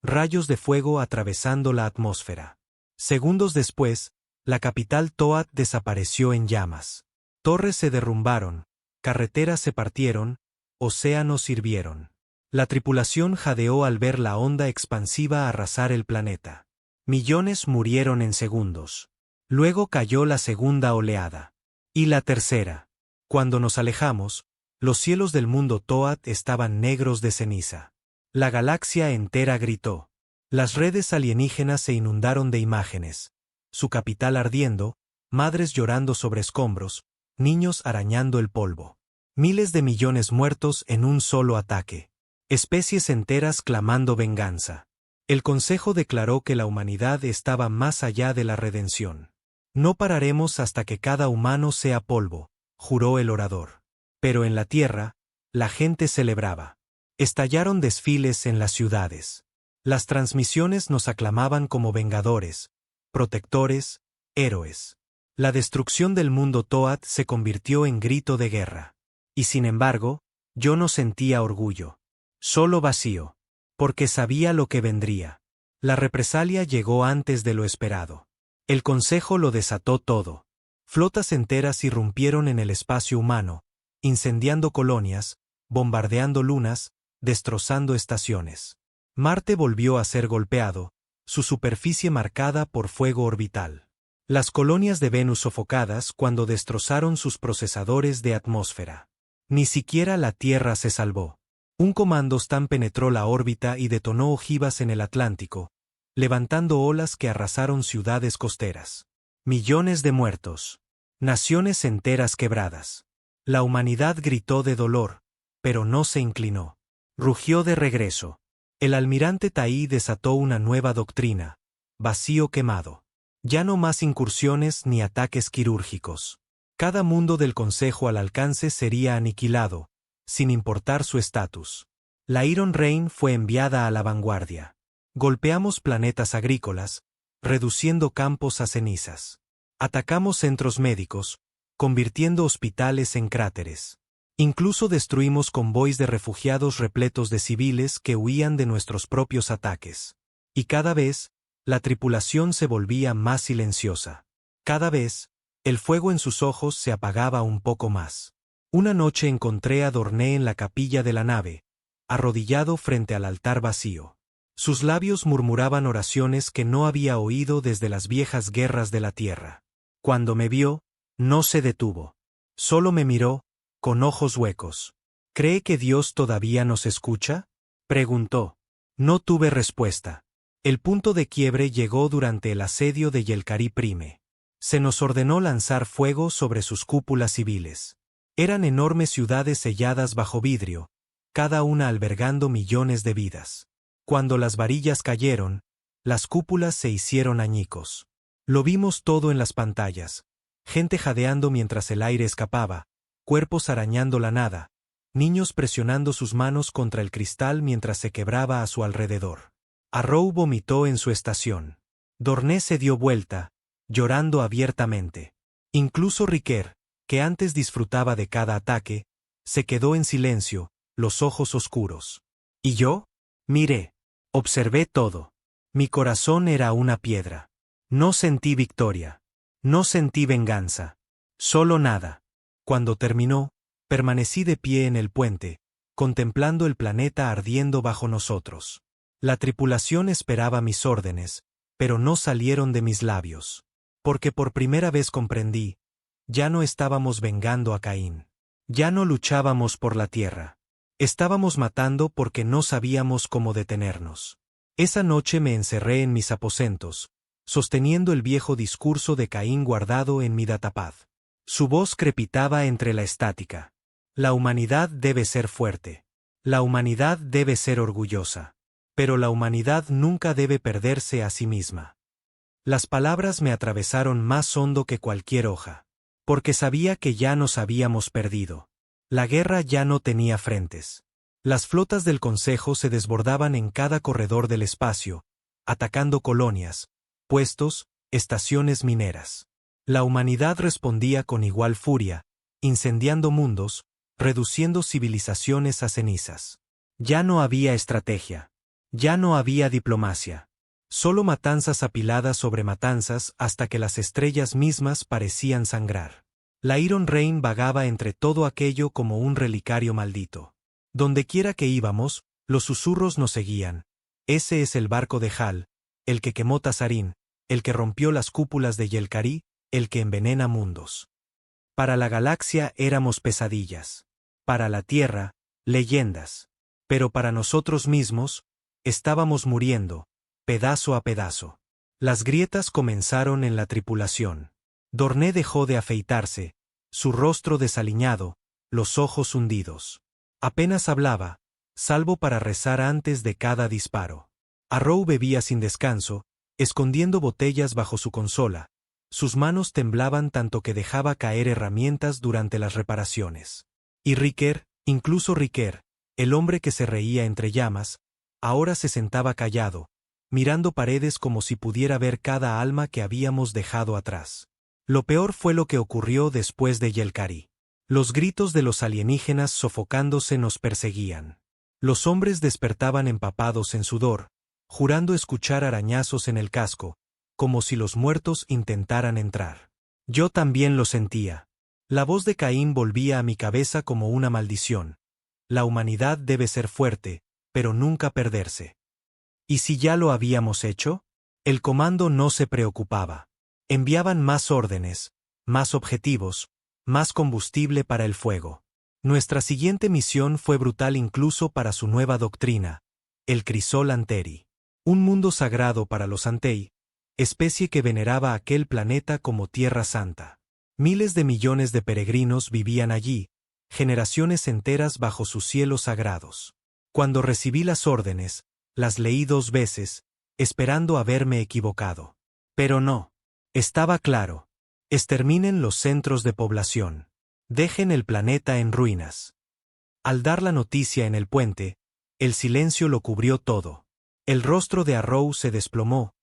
rayos de fuego atravesando la atmósfera. Segundos después, la capital Toad desapareció en llamas. Torres se derrumbaron, carreteras se partieron, océanos hirvieron. La tripulación jadeó al ver la onda expansiva arrasar el planeta. Millones murieron en segundos. Luego cayó la segunda oleada. Y la tercera. Cuando nos alejamos, los cielos del mundo Toad estaban negros de ceniza. La galaxia entera gritó. Las redes alienígenas se inundaron de imágenes. Su capital ardiendo, madres llorando sobre escombros, niños arañando el polvo. Miles de millones muertos en un solo ataque. Especies enteras clamando venganza. El Consejo declaró que la humanidad estaba más allá de la redención. No pararemos hasta que cada humano sea polvo, juró el orador. Pero en la tierra, la gente celebraba. Estallaron desfiles en las ciudades. Las transmisiones nos aclamaban como vengadores, protectores, héroes. La destrucción del mundo Toad se convirtió en grito de guerra. Y sin embargo, yo no sentía orgullo. Solo vacío. Porque sabía lo que vendría. La represalia llegó antes de lo esperado. El Consejo lo desató todo. Flotas enteras irrumpieron en el espacio humano, incendiando colonias, bombardeando lunas, destrozando estaciones. Marte volvió a ser golpeado, su superficie marcada por fuego orbital. Las colonias de Venus sofocadas cuando destrozaron sus procesadores de atmósfera. Ni siquiera la Tierra se salvó. Un comando Stan penetró la órbita y detonó ojivas en el Atlántico, levantando olas que arrasaron ciudades costeras. Millones de muertos. Naciones enteras quebradas. La humanidad gritó de dolor, pero no se inclinó. Rugió de regreso. El almirante Tai desató una nueva doctrina. Vacío quemado. Ya no más incursiones ni ataques quirúrgicos. Cada mundo del Consejo al alcance sería aniquilado, sin importar su estatus. La Iron Rain fue enviada a la vanguardia. Golpeamos planetas agrícolas, reduciendo campos a cenizas. Atacamos centros médicos, convirtiendo hospitales en cráteres. Incluso destruimos convoys de refugiados repletos de civiles que huían de nuestros propios ataques. Y cada vez, la tripulación se volvía más silenciosa. Cada vez, el fuego en sus ojos se apagaba un poco más. Una noche encontré a Dorné en la capilla de la nave, arrodillado frente al altar vacío. Sus labios murmuraban oraciones que no había oído desde las viejas guerras de la tierra. Cuando me vio, no se detuvo. Solo me miró, con ojos huecos. ¿Cree que Dios todavía nos escucha?, preguntó. No tuve respuesta. El punto de quiebre llegó durante el asedio de Yelkari Prime. Se nos ordenó lanzar fuego sobre sus cúpulas civiles. Eran enormes ciudades selladas bajo vidrio, cada una albergando millones de vidas. Cuando las varillas cayeron, las cúpulas se hicieron añicos. Lo vimos todo en las pantallas. Gente jadeando mientras el aire escapaba, cuerpos arañando la nada, niños presionando sus manos contra el cristal mientras se quebraba a su alrededor. Arrow vomitó en su estación. Dorné se dio vuelta, llorando abiertamente. Incluso Riquer, que antes disfrutaba de cada ataque, se quedó en silencio, los ojos oscuros. ¿Y yo? Miré. Observé todo. Mi corazón era una piedra. No sentí victoria. No sentí venganza. Solo nada. Cuando terminó, permanecí de pie en el puente, contemplando el planeta ardiendo bajo nosotros. La tripulación esperaba mis órdenes, pero no salieron de mis labios. Porque por primera vez comprendí, ya no estábamos vengando a Caín. Ya no luchábamos por la tierra. Estábamos matando porque no sabíamos cómo detenernos. Esa noche me encerré en mis aposentos, sosteniendo el viejo discurso de Caín guardado en mi datapad. Su voz crepitaba entre la estática. La humanidad debe ser fuerte. La humanidad debe ser orgullosa. Pero la humanidad nunca debe perderse a sí misma. Las palabras me atravesaron más hondo que cualquier hoja. Porque sabía que ya nos habíamos perdido. La guerra ya no tenía frentes. Las flotas del Consejo se desbordaban en cada corredor del espacio, atacando colonias, puestos, estaciones mineras. La humanidad respondía con igual furia, incendiando mundos, reduciendo civilizaciones a cenizas. Ya no había estrategia. Ya no había diplomacia. Solo matanzas apiladas sobre matanzas hasta que las estrellas mismas parecían sangrar. La Iron Rain vagaba entre todo aquello como un relicario maldito. Dondequiera que íbamos, los susurros nos seguían. Ese es el barco de Hal, el que quemó Tazarín, el que rompió las cúpulas de Yelkari, el que envenena mundos. Para la galaxia éramos pesadillas. Para la Tierra, leyendas. Pero para nosotros mismos, estábamos muriendo, pedazo a pedazo. Las grietas comenzaron en la tripulación. Dorné dejó de afeitarse, su rostro desaliñado, los ojos hundidos. Apenas hablaba, salvo para rezar antes de cada disparo. Arrow bebía sin descanso, escondiendo botellas bajo su consola. Sus manos temblaban tanto que dejaba caer herramientas durante las reparaciones. Y Riker, incluso Riker, el hombre que se reía entre llamas, ahora se sentaba callado, mirando paredes como si pudiera ver cada alma que habíamos dejado atrás. Lo peor fue lo que ocurrió después de Yelkari. Los gritos de los alienígenas sofocándose nos perseguían. Los hombres despertaban empapados en sudor, jurando escuchar arañazos en el casco, como si los muertos intentaran entrar. Yo también lo sentía. La voz de Caín volvía a mi cabeza como una maldición. La humanidad debe ser fuerte, pero nunca perderse. ¿Y si ya lo habíamos hecho? El comando no se preocupaba. Enviaban más órdenes, más objetivos, más combustible para el fuego. Nuestra siguiente misión fue brutal incluso para su nueva doctrina, el Crisol Anteri. Un mundo sagrado para los Antei, especie que veneraba aquel planeta como tierra santa. Miles de millones de peregrinos vivían allí, generaciones enteras bajo sus cielos sagrados. Cuando recibí las órdenes, las leí 2 veces, esperando haberme equivocado. Pero no. Estaba claro. Exterminen los centros de población. Dejen el planeta en ruinas. Al dar la noticia en el puente, el silencio lo cubrió todo. El rostro de Arrow se desplomó,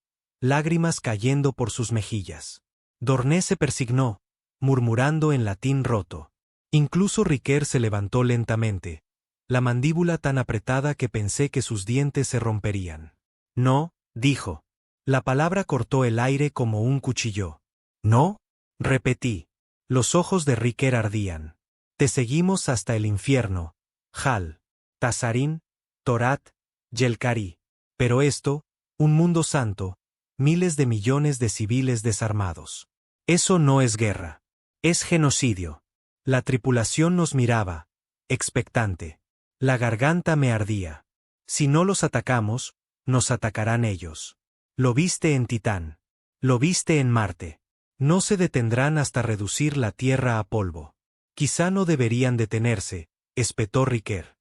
lágrimas cayendo por sus mejillas. Dorné se persignó, murmurando en latín roto. Incluso Riker se levantó lentamente, la mandíbula tan apretada que pensé que sus dientes se romperían. No, dijo. La palabra cortó el aire como un cuchillo. ¿No? Repetí. Los ojos de Riker ardían. Te seguimos hasta el infierno, Hal, Tazarín, Torat, Yelkari. Pero esto, un mundo santo, miles de millones de civiles desarmados. Eso no es guerra. Es genocidio. La tripulación nos miraba, expectante. La garganta me ardía. Si no los atacamos, nos atacarán ellos. Lo viste en Titán. Lo viste en Marte. No se detendrán hasta reducir la Tierra a polvo. Quizá no deberían detenerse, espetó Riker.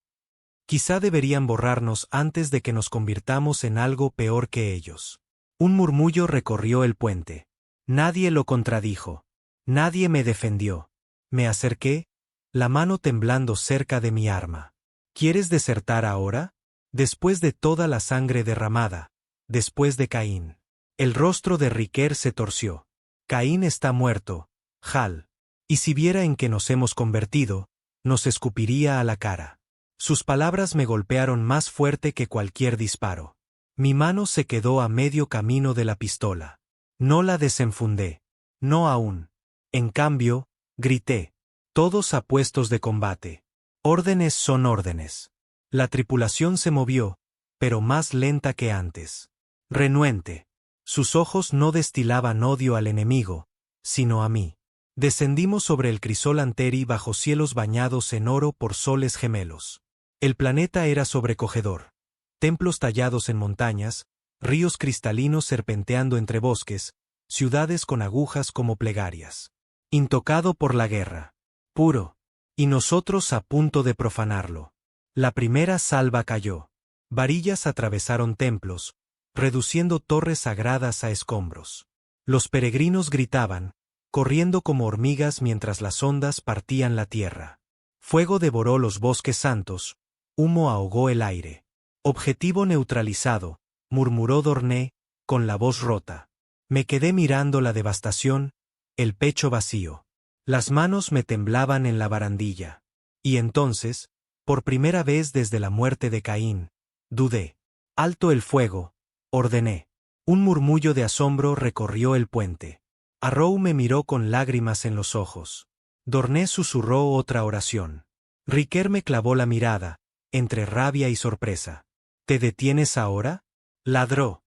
Quizá deberían borrarnos antes de que nos convirtamos en algo peor que ellos. Un murmullo recorrió el puente. Nadie lo contradijo. Nadie me defendió. Me acerqué, la mano temblando cerca de mi arma. ¿Quieres desertar ahora? Después de toda la sangre derramada, después de Caín. El rostro de Riker se torció. Caín está muerto, Hal. Y si viera en qué nos hemos convertido, nos escupiría a la cara. Sus palabras me golpearon más fuerte que cualquier disparo. Mi mano se quedó a medio camino de la pistola. No la desenfundé. No aún. En cambio, grité. Todos a puestos de combate. Órdenes son órdenes. La tripulación se movió, pero más lenta que antes. Renuente. Sus ojos no destilaban odio al enemigo, sino a mí. Descendimos sobre el Crisol Anteri bajo cielos bañados en oro por soles gemelos. El planeta era sobrecogedor. Templos tallados en montañas, ríos cristalinos serpenteando entre bosques, ciudades con agujas como plegarias. Intocado por la guerra. Puro. Y nosotros a punto de profanarlo. La primera salva cayó. Varillas atravesaron templos, reduciendo torres sagradas a escombros. Los peregrinos gritaban, corriendo como hormigas mientras las ondas partían la tierra. Fuego devoró los bosques santos, humo ahogó el aire. Objetivo neutralizado, murmuró Dorné, con la voz rota. Me quedé mirando la devastación, el pecho vacío. Las manos me temblaban en la barandilla. Y entonces, por primera vez desde la muerte de Caín, dudé. Alto el fuego, ordené. Un murmullo de asombro recorrió el puente. Arrow me miró con lágrimas en los ojos. Dorné susurró otra oración. Riker me clavó la mirada, entre rabia y sorpresa. ¿Te detienes ahora? Ladró.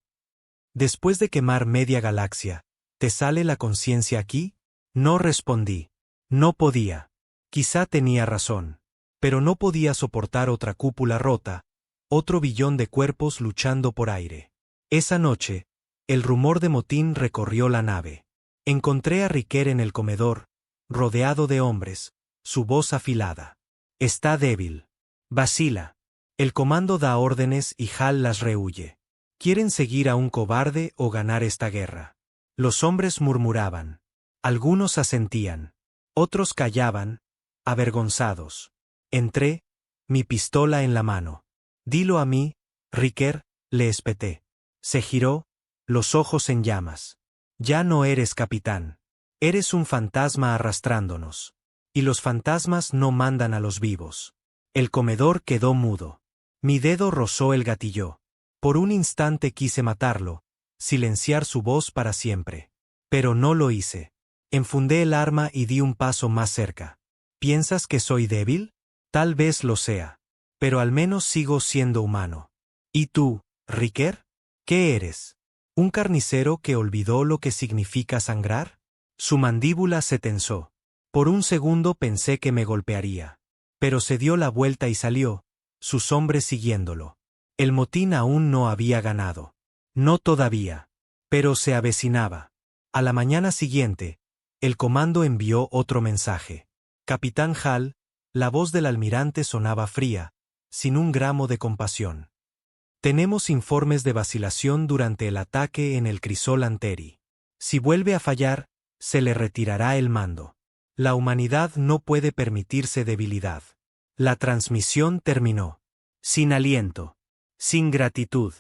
Después de quemar media galaxia, ¿te sale la conciencia aquí? No respondí. No podía. Quizá tenía razón. Pero no podía soportar otra cúpula rota, otro billón de cuerpos luchando por aire. Esa noche, el rumor de motín recorrió la nave. Encontré a Riker en el comedor, rodeado de hombres, su voz afilada. Está débil. Vacila. El comando da órdenes y Hal las rehúye. ¿Quieren seguir a un cobarde o ganar esta guerra? Los hombres murmuraban. Algunos asentían. Otros callaban, avergonzados. Entré, mi pistola en la mano. Dilo a mí, Riker, le espeté. Se giró, los ojos en llamas. Ya no eres capitán. Eres un fantasma arrastrándonos. Y los fantasmas no mandan a los vivos. El comedor quedó mudo. Mi dedo rozó el gatillo. Por un instante quise matarlo, silenciar su voz para siempre. Pero no lo hice. Enfundé el arma y di un paso más cerca. ¿Piensas que soy débil? Tal vez lo sea. Pero al menos sigo siendo humano. ¿Y tú, Riker? ¿Qué eres? ¿Un carnicero que olvidó lo que significa sangrar? Su mandíbula se tensó. Por un segundo pensé que me golpearía. Pero se dio la vuelta y salió, sus hombres siguiéndolo. El motín aún no había ganado. No todavía. Pero se avecinaba. A la mañana siguiente, el comando envió otro mensaje. Capitán Hal, la voz del almirante sonaba fría, sin un gramo de compasión. Tenemos informes de vacilación durante el ataque en el crisol Anteri. Si vuelve a fallar, se le retirará el mando. La humanidad no puede permitirse debilidad. La transmisión terminó. Sin aliento. Sin gratitud.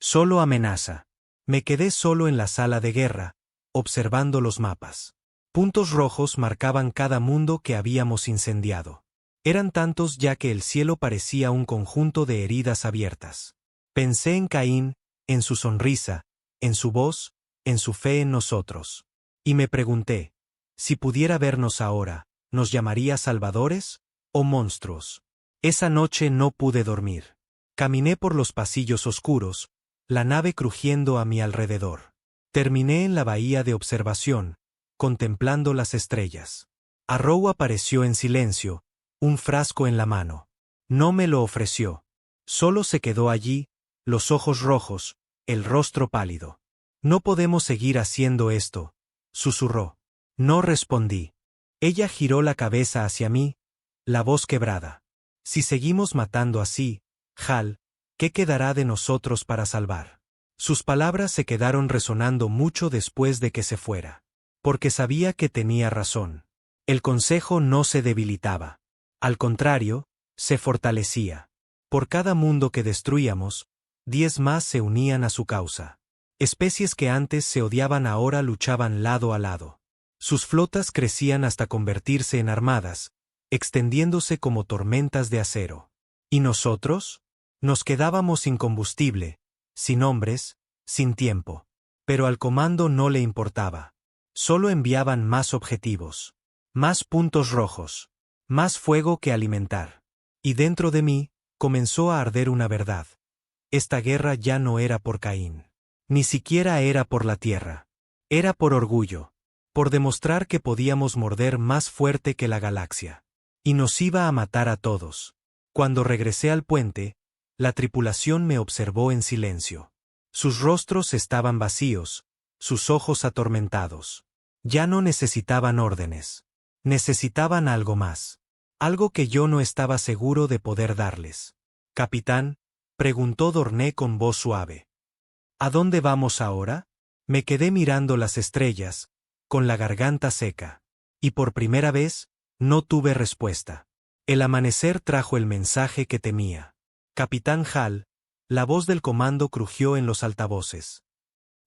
Solo amenaza. Me quedé solo en la sala de guerra, observando los mapas. Puntos rojos marcaban cada mundo que habíamos incendiado. Eran tantos ya que el cielo parecía un conjunto de heridas abiertas. Pensé en Caín, en su sonrisa, en su voz, en su fe en nosotros. Y me pregunté, si pudiera vernos ahora, ¿nos llamaría salvadores o monstruos? Esa noche no pude dormir. Caminé por los pasillos oscuros, la nave crujiendo a mi alrededor. Terminé en la bahía de observación, contemplando las estrellas. Arrow apareció en silencio, un frasco en la mano. No me lo ofreció. Solo se quedó allí, los ojos rojos, el rostro pálido. No podemos seguir haciendo esto, susurró. No respondí. Ella giró la cabeza hacia mí, la voz quebrada. Si seguimos matando así, Hal, ¿qué quedará de nosotros para salvar? Sus palabras se quedaron resonando mucho después de que se fuera. Porque sabía que tenía razón. El consejo no se debilitaba. Al contrario, se fortalecía. Por cada mundo que destruíamos, 10 más se unían a su causa. Especies que antes se odiaban ahora luchaban lado a lado. Sus flotas crecían hasta convertirse en armadas, extendiéndose como tormentas de acero. ¿Y nosotros? Nos quedábamos sin combustible, sin hombres, sin tiempo. Pero al comando no le importaba. Solo enviaban más objetivos. Más puntos rojos. Más fuego que alimentar. Y dentro de mí, comenzó a arder una verdad. Esta guerra ya no era por Caín. Ni siquiera era por la tierra. Era por orgullo. Por demostrar que podíamos morder más fuerte que la galaxia. Y nos iba a matar a todos. Cuando regresé al puente, la tripulación me observó en silencio. Sus rostros estaban vacíos, sus ojos atormentados. Ya no necesitaban órdenes. Necesitaban algo más. Algo que yo no estaba seguro de poder darles. Capitán, preguntó Dorné con voz suave. ¿A dónde vamos ahora? Me quedé mirando las estrellas, con la garganta seca. Y por primera vez, no tuve respuesta. El amanecer trajo el mensaje que temía. Capitán Hal, la voz del comando crujió en los altavoces.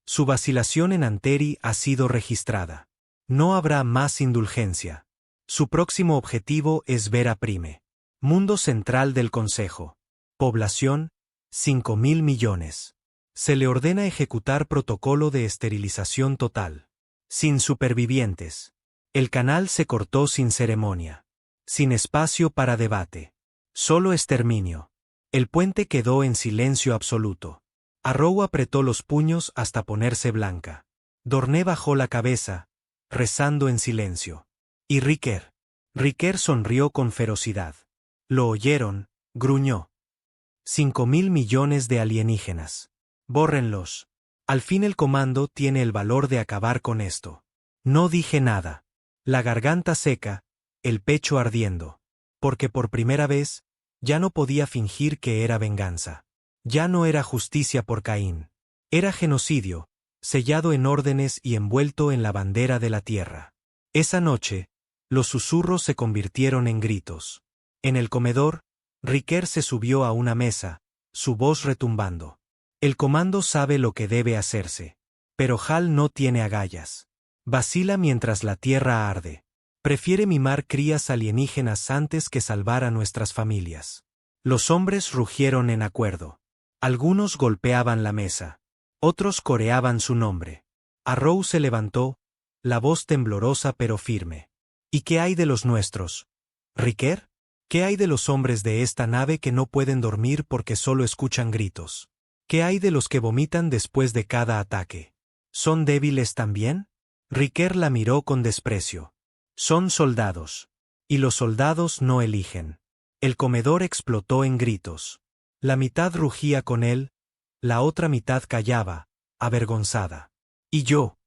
Su vacilación en Anteri ha sido registrada. No habrá más indulgencia. Su próximo objetivo es Vera Prime. Mundo central del Consejo. Población, 5.000 millones. Se le ordena ejecutar protocolo de esterilización total. Sin supervivientes. El canal se cortó sin ceremonia. Sin espacio para debate. Solo exterminio. El puente quedó en silencio absoluto. Arrow apretó los puños hasta ponerse blanca. Dorné bajó la cabeza, rezando en silencio. ¿Y Riker? Riker sonrió con ferocidad. Lo oyeron, gruñó. 5.000 millones de alienígenas. Bórrenlos. Al fin el comando tiene el valor de acabar con esto. No dije nada. La garganta seca, el pecho ardiendo. Porque por primera vez, ya no podía fingir que era venganza. Ya no era justicia por Caín. Era genocidio, sellado en órdenes y envuelto en la bandera de la tierra. Esa noche, los susurros se convirtieron en gritos. En el comedor, Riquer se subió a una mesa, su voz retumbando. El comando sabe lo que debe hacerse. Pero Hal no tiene agallas. Vacila mientras la tierra arde. Prefiere mimar crías alienígenas antes que salvar a nuestras familias. Los hombres rugieron en acuerdo. Algunos golpeaban la mesa. Otros coreaban su nombre. Arrow se levantó, la voz temblorosa pero firme. ¿Y qué hay de los nuestros? ¿Riquer? ¿Qué hay de los hombres de esta nave que no pueden dormir porque solo escuchan gritos? ¿Qué hay de los que vomitan después de cada ataque? ¿Son débiles también? Riquer la miró con desprecio. Son soldados. Y los soldados no eligen. El comedor explotó en gritos. La mitad rugía con él, la otra mitad callaba, avergonzada. Y yo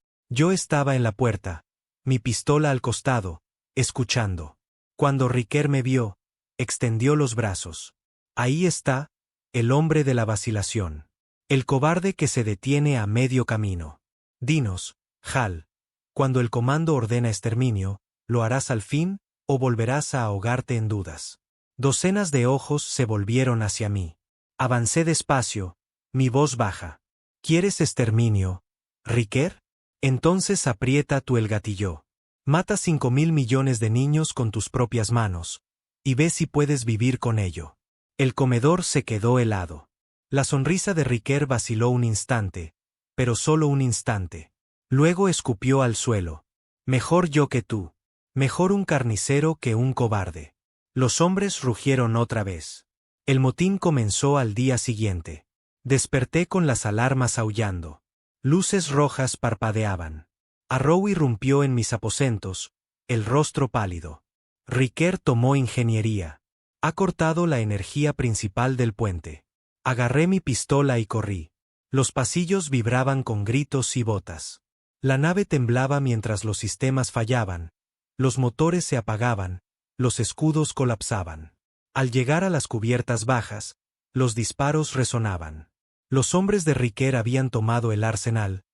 estaba en la puerta, mi pistola al costado, escuchando. Cuando Riquer me vio, extendió los brazos. Ahí está, el hombre de la vacilación. El cobarde que se detiene a medio camino. Dinos, Hal, cuando el comando ordena exterminio, ¿lo harás al fin, o volverás a ahogarte en dudas? Docenas de ojos se volvieron hacia mí. Avancé despacio, mi voz baja. ¿Quieres exterminio, Riquer? Entonces aprieta tú el gatillo. Mata 5.000 millones de niños con tus propias manos, y ve si puedes vivir con ello. El comedor se quedó helado. La sonrisa de Riquer vaciló un instante, pero solo un instante. Luego escupió al suelo. Mejor yo que tú. Mejor un carnicero que un cobarde. Los hombres rugieron otra vez. El motín comenzó al día siguiente. Desperté con las alarmas aullando. Luces rojas parpadeaban. Arrow irrumpió en mis aposentos, el rostro pálido. Riquer tomó ingeniería. Ha cortado la energía principal del puente. Agarré mi pistola y corrí. Los pasillos vibraban con gritos y botas. La nave temblaba mientras los sistemas fallaban. Los motores se apagaban, los escudos colapsaban. Al llegar a las cubiertas bajas, los disparos resonaban. Los hombres de Riquer habían tomado el arsenal,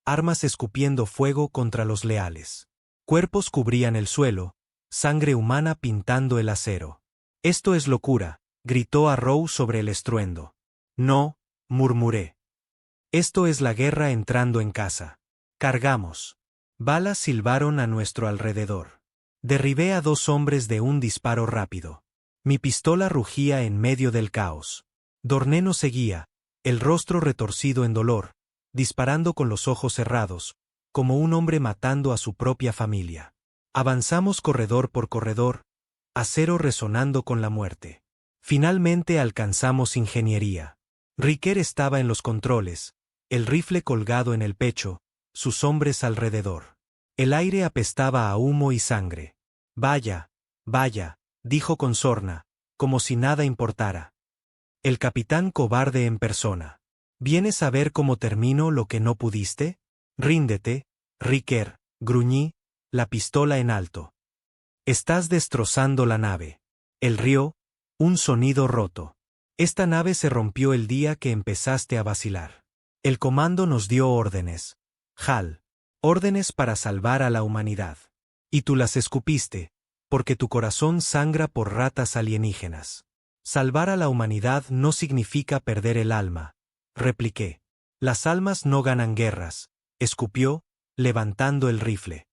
armas escupiendo fuego contra los leales. Cuerpos cubrían el suelo, sangre humana pintando el acero. Esto es locura, gritó Arrow sobre el estruendo. No, murmuré. Esto es la guerra entrando en casa. Cargamos. Balas silbaron a nuestro alrededor. Derribé a 2 hombres de un disparo rápido. Mi pistola rugía en medio del caos. Dorneno seguía, el rostro retorcido en dolor, disparando con los ojos cerrados, como un hombre matando a su propia familia. Avanzamos corredor por corredor, acero resonando con la muerte. Finalmente alcanzamos ingeniería. Riquer estaba en los controles, el rifle colgado en el pecho, sus hombres alrededor. El aire apestaba a humo y sangre. Vaya, vaya, dijo con sorna, como si nada importara. El capitán cobarde en persona. ¿Vienes a ver cómo termino lo que no pudiste? Ríndete, Riquer, gruñí, la pistola en alto. Estás destrozando la nave. Él rió, un sonido roto. Esta nave se rompió el día que empezaste a vacilar. El comando nos dio órdenes. Hal. Órdenes para salvar a la humanidad. Y tú las escupiste, porque tu corazón sangra por ratas alienígenas. Salvar a la humanidad no significa perder el alma, repliqué. Las almas no ganan guerras, escupió, levantando el rifle.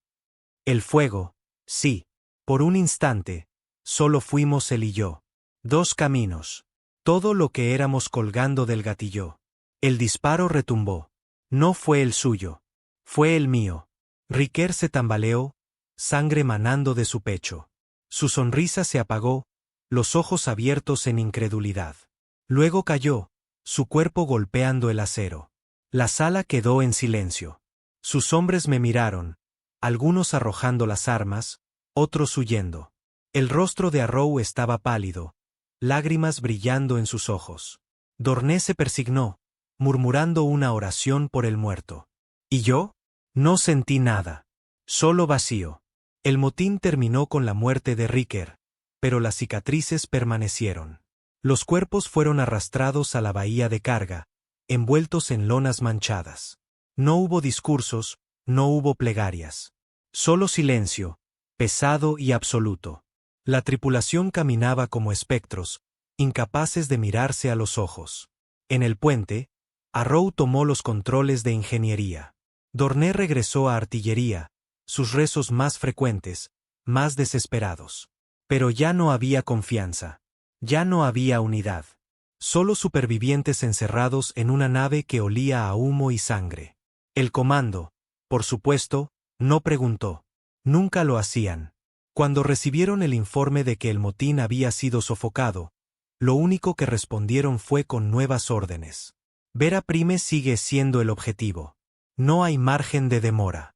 El fuego, sí. Por un instante, solo fuimos él y yo. 2 caminos. Todo lo que éramos colgando del gatillo. El disparo retumbó. No fue el suyo. Fue el mío. Riquer se tambaleó, sangre manando de su pecho. Su sonrisa se apagó, los ojos abiertos en incredulidad. Luego cayó, su cuerpo golpeando el acero. La sala quedó en silencio. Sus hombres me miraron, algunos arrojando las armas, otros huyendo. El rostro de Arrow estaba pálido, lágrimas brillando en sus ojos. Dorné se persignó, murmurando una oración por el muerto. ¿Y yo? No sentí nada. Solo vacío. El motín terminó con la muerte de Riker, pero las cicatrices permanecieron. Los cuerpos fueron arrastrados a la bahía de carga, envueltos en lonas manchadas. No hubo discursos, no hubo plegarias. Solo silencio, pesado y absoluto. La tripulación caminaba como espectros, incapaces de mirarse a los ojos. En el puente, Arrow tomó los controles de ingeniería. Dorné regresó a artillería, sus rezos más frecuentes, más desesperados. Pero ya no había confianza. Ya no había unidad. Solo supervivientes encerrados en una nave que olía a humo y sangre. El comando, por supuesto, no preguntó. Nunca lo hacían. Cuando recibieron el informe de que el motín había sido sofocado, lo único que respondieron fue con nuevas órdenes. Vera Prime sigue siendo el objetivo. No hay margen de demora.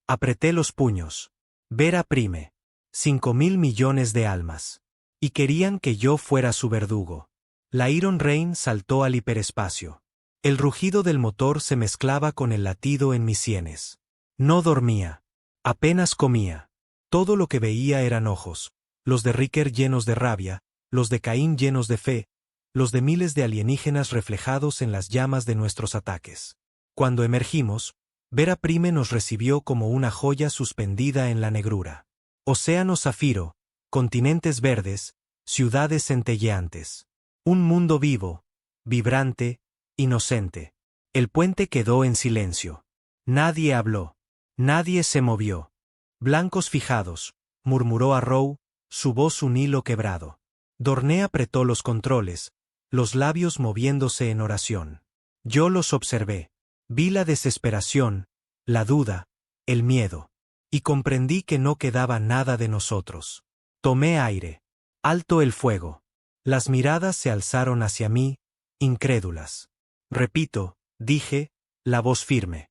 Apreté los puños. Vera Prime. 5.000 millones de almas. Y querían que yo fuera su verdugo. La Iron Rain saltó al hiperespacio. El rugido del motor se mezclaba con el latido en mis sienes. No dormía. Apenas comía. Todo lo que veía eran ojos, los de Riker llenos de rabia, los de Caín llenos de fe, los de miles de alienígenas reflejados en las llamas de nuestros ataques. Cuando emergimos, Vera Prime nos recibió como una joya suspendida en la negrura. Océano zafiro, continentes verdes, ciudades centelleantes. Un mundo vivo, vibrante, inocente. El puente quedó en silencio. Nadie habló. Nadie se movió. Blancos fijados, murmuró Arrow, su voz un hilo quebrado. Dorné apretó los controles, los labios moviéndose en oración. Yo los observé. Vi la desesperación, la duda, el miedo. Y comprendí que no quedaba nada de nosotros. Tomé aire. Alto el fuego. Las miradas se alzaron hacia mí, incrédulas. Repito, dije, la voz firme.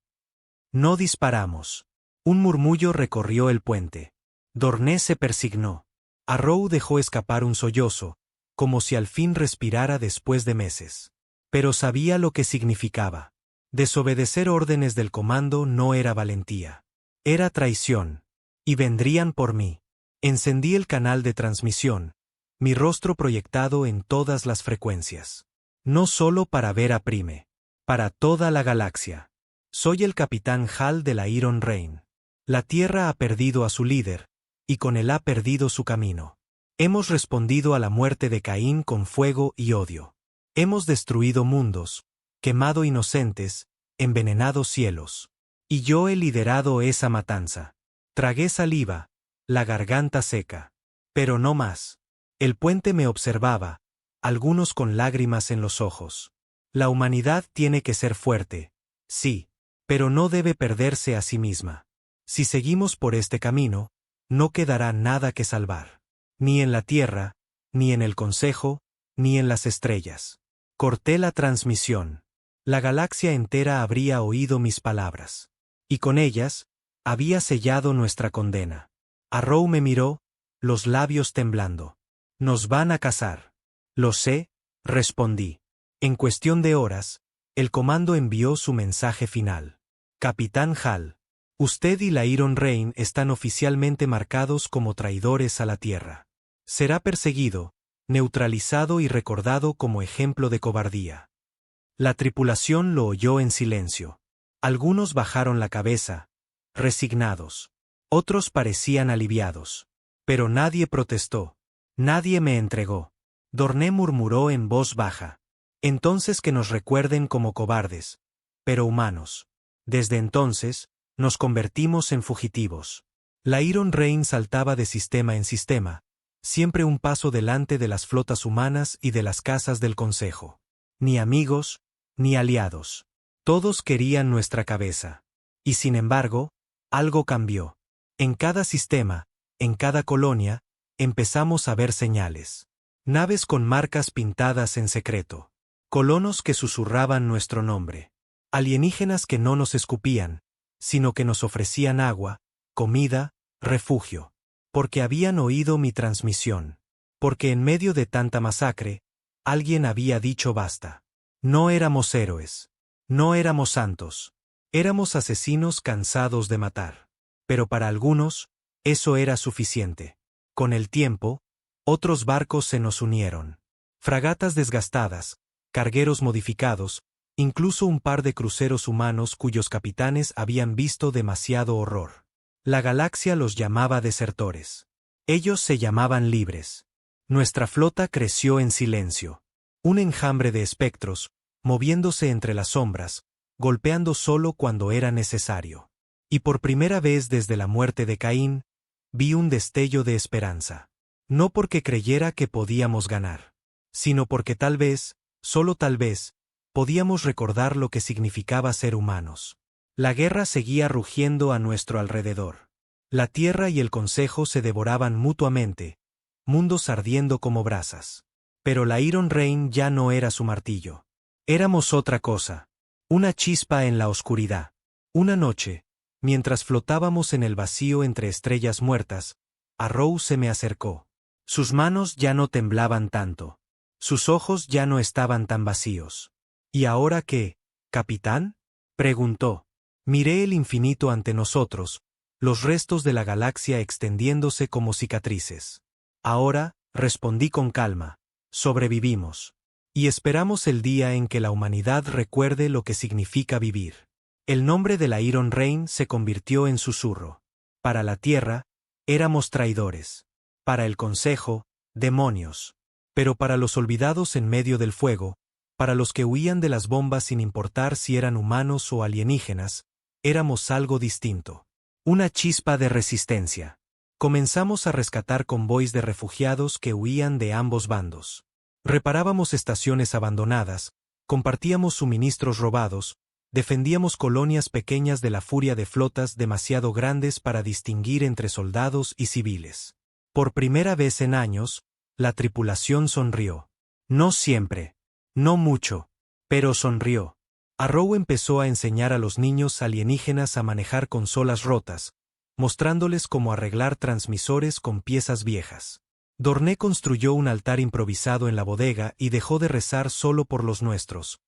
No disparamos. Un murmullo recorrió el puente. Dorné se persignó. Arrow dejó escapar un sollozo, como si al fin respirara después de meses. Pero sabía lo que significaba. Desobedecer órdenes del comando no era valentía. Era traición. Y vendrían por mí. Encendí el canal de transmisión, mi rostro proyectado en todas las frecuencias. No solo para Vera Prime. Para toda la galaxia. Soy el capitán Hal de la Iron Rain. La Tierra ha perdido a su líder, y con él ha perdido su camino. Hemos respondido a la muerte de Caín con fuego y odio. Hemos destruido mundos, quemado inocentes, envenenado cielos. Y yo he liderado esa matanza. Tragué saliva, la garganta seca. Pero no más. El puente me observaba, algunos con lágrimas en los ojos. La humanidad tiene que ser fuerte, sí, pero no debe perderse a sí misma. Si seguimos por este camino, no quedará nada que salvar. Ni en la Tierra, ni en el Consejo, ni en las estrellas. Corté la transmisión. La galaxia entera habría oído mis palabras. Y con ellas, había sellado nuestra condena. Arrow me miró, los labios temblando. Nos van a cazar. Lo sé, respondí. En cuestión de horas, el comando envió su mensaje final. Capitán Hal. Usted y la Iron Rain están oficialmente marcados como traidores a la Tierra. Será perseguido, neutralizado y recordado como ejemplo de cobardía. La tripulación lo oyó en silencio. Algunos bajaron la cabeza, resignados. Otros parecían aliviados. Pero nadie protestó. Nadie me entregó. Dorné murmuró en voz baja. Entonces que nos recuerden como cobardes, pero humanos. Desde entonces, nos convertimos en fugitivos. La Iron Rain saltaba de sistema en sistema, siempre un paso delante de las flotas humanas y de las casas del Consejo. Ni amigos, ni aliados. Todos querían nuestra cabeza. Y sin embargo, algo cambió. En cada sistema, en cada colonia, empezamos a ver señales. Naves con marcas pintadas en secreto. Colonos que susurraban nuestro nombre. Alienígenas que no nos escupían, sino que nos ofrecían agua, comida, refugio. Porque habían oído mi transmisión. Porque en medio de tanta masacre, alguien había dicho basta. No éramos héroes. No éramos santos. Éramos asesinos cansados de matar. Pero para algunos, eso era suficiente. Con el tiempo, otros barcos se nos unieron. Fragatas desgastadas, cargueros modificados, incluso un par de cruceros humanos cuyos capitanes habían visto demasiado horror. La galaxia los llamaba desertores. Ellos se llamaban libres. Nuestra flota creció en silencio. Un enjambre de espectros, moviéndose entre las sombras, golpeando solo cuando era necesario. Y por primera vez desde la muerte de Caín, vi un destello de esperanza. No porque creyera que podíamos ganar, sino porque tal vez, solo tal vez, podíamos recordar lo que significaba ser humanos. La guerra seguía rugiendo a nuestro alrededor. La Tierra y el Consejo se devoraban mutuamente, mundos ardiendo como brasas. Pero la Iron Rain ya no era su martillo. Éramos otra cosa. Una chispa en la oscuridad. Una noche, mientras flotábamos en el vacío entre estrellas muertas, Arrow se me acercó. Sus manos ya no temblaban tanto. Sus ojos ya no estaban tan vacíos. ¿Y ahora qué, capitán?, preguntó. Miré el infinito ante nosotros, los restos de la galaxia extendiéndose como cicatrices. Ahora, respondí con calma, sobrevivimos. Y esperamos el día en que la humanidad recuerde lo que significa vivir. El nombre de la Iron Rain se convirtió en susurro. Para la Tierra, éramos traidores. Para el Consejo, demonios. Pero para los olvidados en medio del fuego, para los que huían de las bombas sin importar si eran humanos o alienígenas, éramos algo distinto. Una chispa de resistencia. Comenzamos a rescatar convoys de refugiados que huían de ambos bandos. Reparábamos estaciones abandonadas, compartíamos suministros robados, defendíamos colonias pequeñas de la furia de flotas demasiado grandes para distinguir entre soldados y civiles. Por primera vez en años, la tripulación sonrió. No siempre. No mucho. Pero sonrió. Arrow empezó a enseñar a los niños alienígenas a manejar consolas rotas, mostrándoles cómo arreglar transmisores con piezas viejas. Dorné construyó un altar improvisado en la bodega y dejó de rezar solo por los nuestros.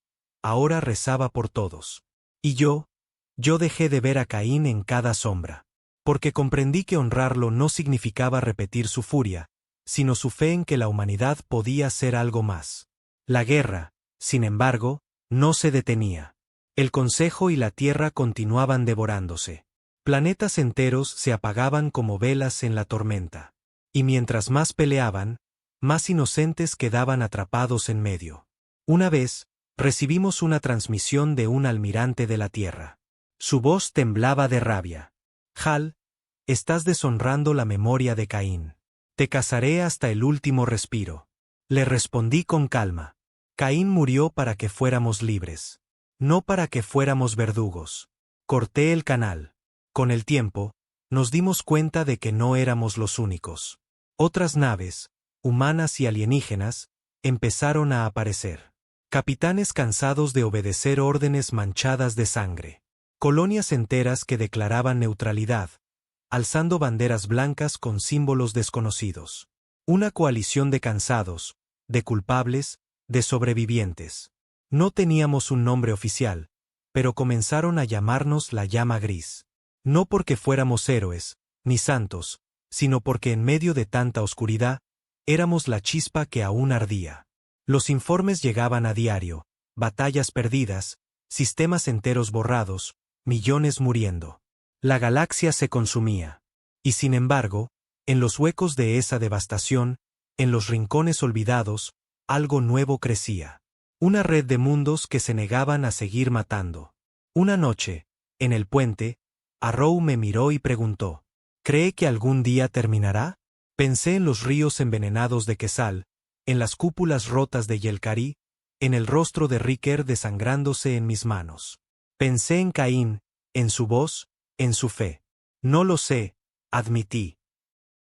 Ahora rezaba por todos. Y yo dejé de ver a Caín en cada sombra. Porque comprendí que honrarlo no significaba repetir su furia, sino su fe en que la humanidad podía ser algo más. La guerra, sin embargo, no se detenía. El Consejo y la Tierra continuaban devorándose. Planetas enteros se apagaban como velas en la tormenta. Y mientras más peleaban, más inocentes quedaban atrapados en medio. Una vez, recibimos una transmisión de un almirante de la Tierra. Su voz temblaba de rabia. Hal, estás deshonrando la memoria de Caín. Te cazaré hasta el último respiro. Le respondí con calma. Caín murió para que fuéramos libres. No para que fuéramos verdugos. Corté el canal. Con el tiempo, nos dimos cuenta de que no éramos los únicos. Otras naves, humanas y alienígenas, empezaron a aparecer. Capitanes cansados de obedecer órdenes manchadas de sangre. Colonias enteras que declaraban neutralidad, alzando banderas blancas con símbolos desconocidos. Una coalición de cansados, de culpables, de sobrevivientes. No teníamos un nombre oficial, pero comenzaron a llamarnos la llama gris. No porque fuéramos héroes, ni santos, sino porque en medio de tanta oscuridad, éramos la chispa que aún ardía. Los informes llegaban a diario, batallas perdidas, sistemas enteros borrados, millones muriendo. La galaxia se consumía. Y sin embargo, en los huecos de esa devastación, en los rincones olvidados, algo nuevo crecía. Una red de mundos que se negaban a seguir matando. Una noche, en el puente, Arrow me miró y preguntó, ¿cree que algún día terminará? Pensé en los ríos envenenados de Quesal, en las cúpulas rotas de Yelkarí, en el rostro de Riker desangrándose en mis manos. Pensé en Caín, en su voz, en su fe. No lo sé, admití.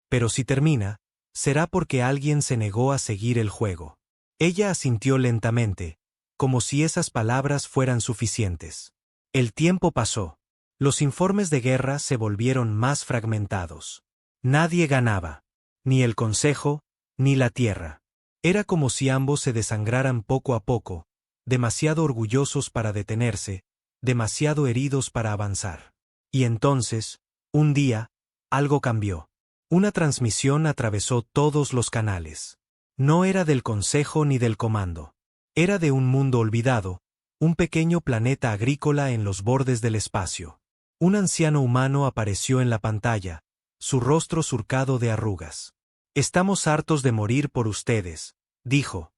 Pero si termina, será porque alguien se negó a seguir el juego. Ella asintió lentamente, como si esas palabras fueran suficientes. El tiempo pasó. Los informes de guerra se volvieron más fragmentados. Nadie ganaba. Ni el Consejo, ni la Tierra. Era como si ambos se desangraran poco a poco, demasiado orgullosos para detenerse, demasiado heridos para avanzar. Y entonces, Un día, algo cambió. Una transmisión atravesó todos los canales. No era del Consejo ni del Comando. Era de un mundo olvidado, un pequeño planeta agrícola en los bordes del espacio. Un anciano humano apareció en la pantalla, su rostro surcado de arrugas. «Estamos hartos de morir por ustedes», dijo.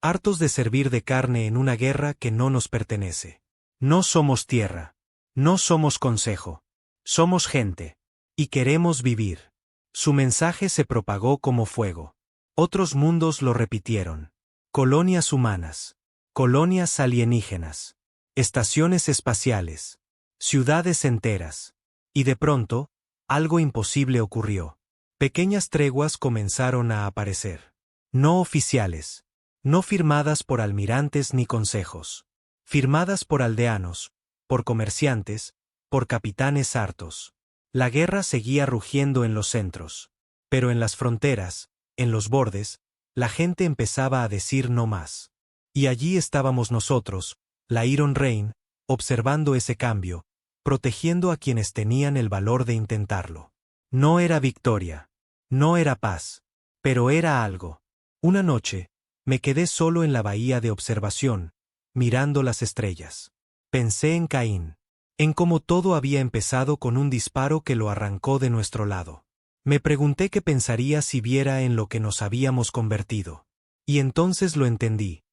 «Hartos de servir de carne en una guerra que no nos pertenece. No somos tierra. No somos consejo. Somos gente. Y queremos vivir». Su mensaje se propagó como fuego. Otros mundos lo repitieron. Colonias humanas. Colonias alienígenas. Estaciones espaciales. Ciudades enteras. Y de pronto, algo imposible ocurrió. Pequeñas treguas comenzaron a aparecer. No oficiales. No firmadas por almirantes ni consejos. Firmadas por aldeanos, por comerciantes, por capitanes hartos. La guerra seguía rugiendo en los centros. Pero en las fronteras, en los bordes, la gente empezaba a decir no más. Y allí estábamos nosotros, la Iron Rain, observando ese cambio, protegiendo a quienes tenían el valor de intentarlo. No era victoria. No era paz. Pero era algo. Una noche, me quedé solo en la bahía de observación, mirando las estrellas. Pensé en Caín. En cómo todo había empezado con un disparo que lo arrancó de nuestro lado. Me pregunté qué pensaría si viera en lo que nos habíamos convertido. Y entonces lo entendí.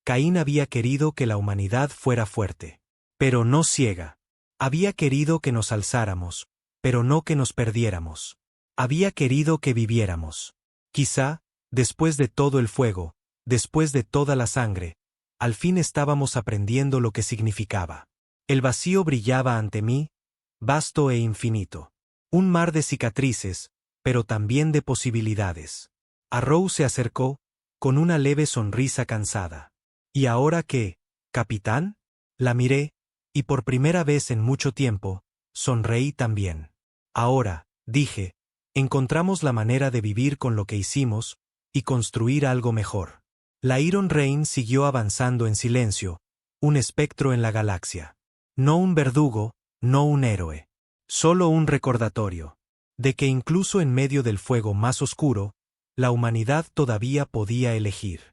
Caín había querido que la humanidad fuera fuerte. Pero no ciega. Había querido que nos alzáramos, pero no que nos perdiéramos. Había querido que viviéramos. Quizá, después de todo el fuego, después de toda la sangre, al fin estábamos aprendiendo lo que significaba. El vacío brillaba ante mí, vasto e infinito. Un mar de cicatrices, pero también de posibilidades. Arrow se acercó, con una leve sonrisa cansada. ¿Y ahora qué, capitán? La miré, y por primera vez en mucho tiempo, sonreí también. Ahora, dije, encontramos la manera de vivir con lo que hicimos, y construir algo mejor. La Iron Rain siguió avanzando en silencio, un espectro en la galaxia. No un verdugo, no un héroe. Solo un recordatorio. De que incluso en medio del fuego más oscuro, la humanidad todavía podía elegir.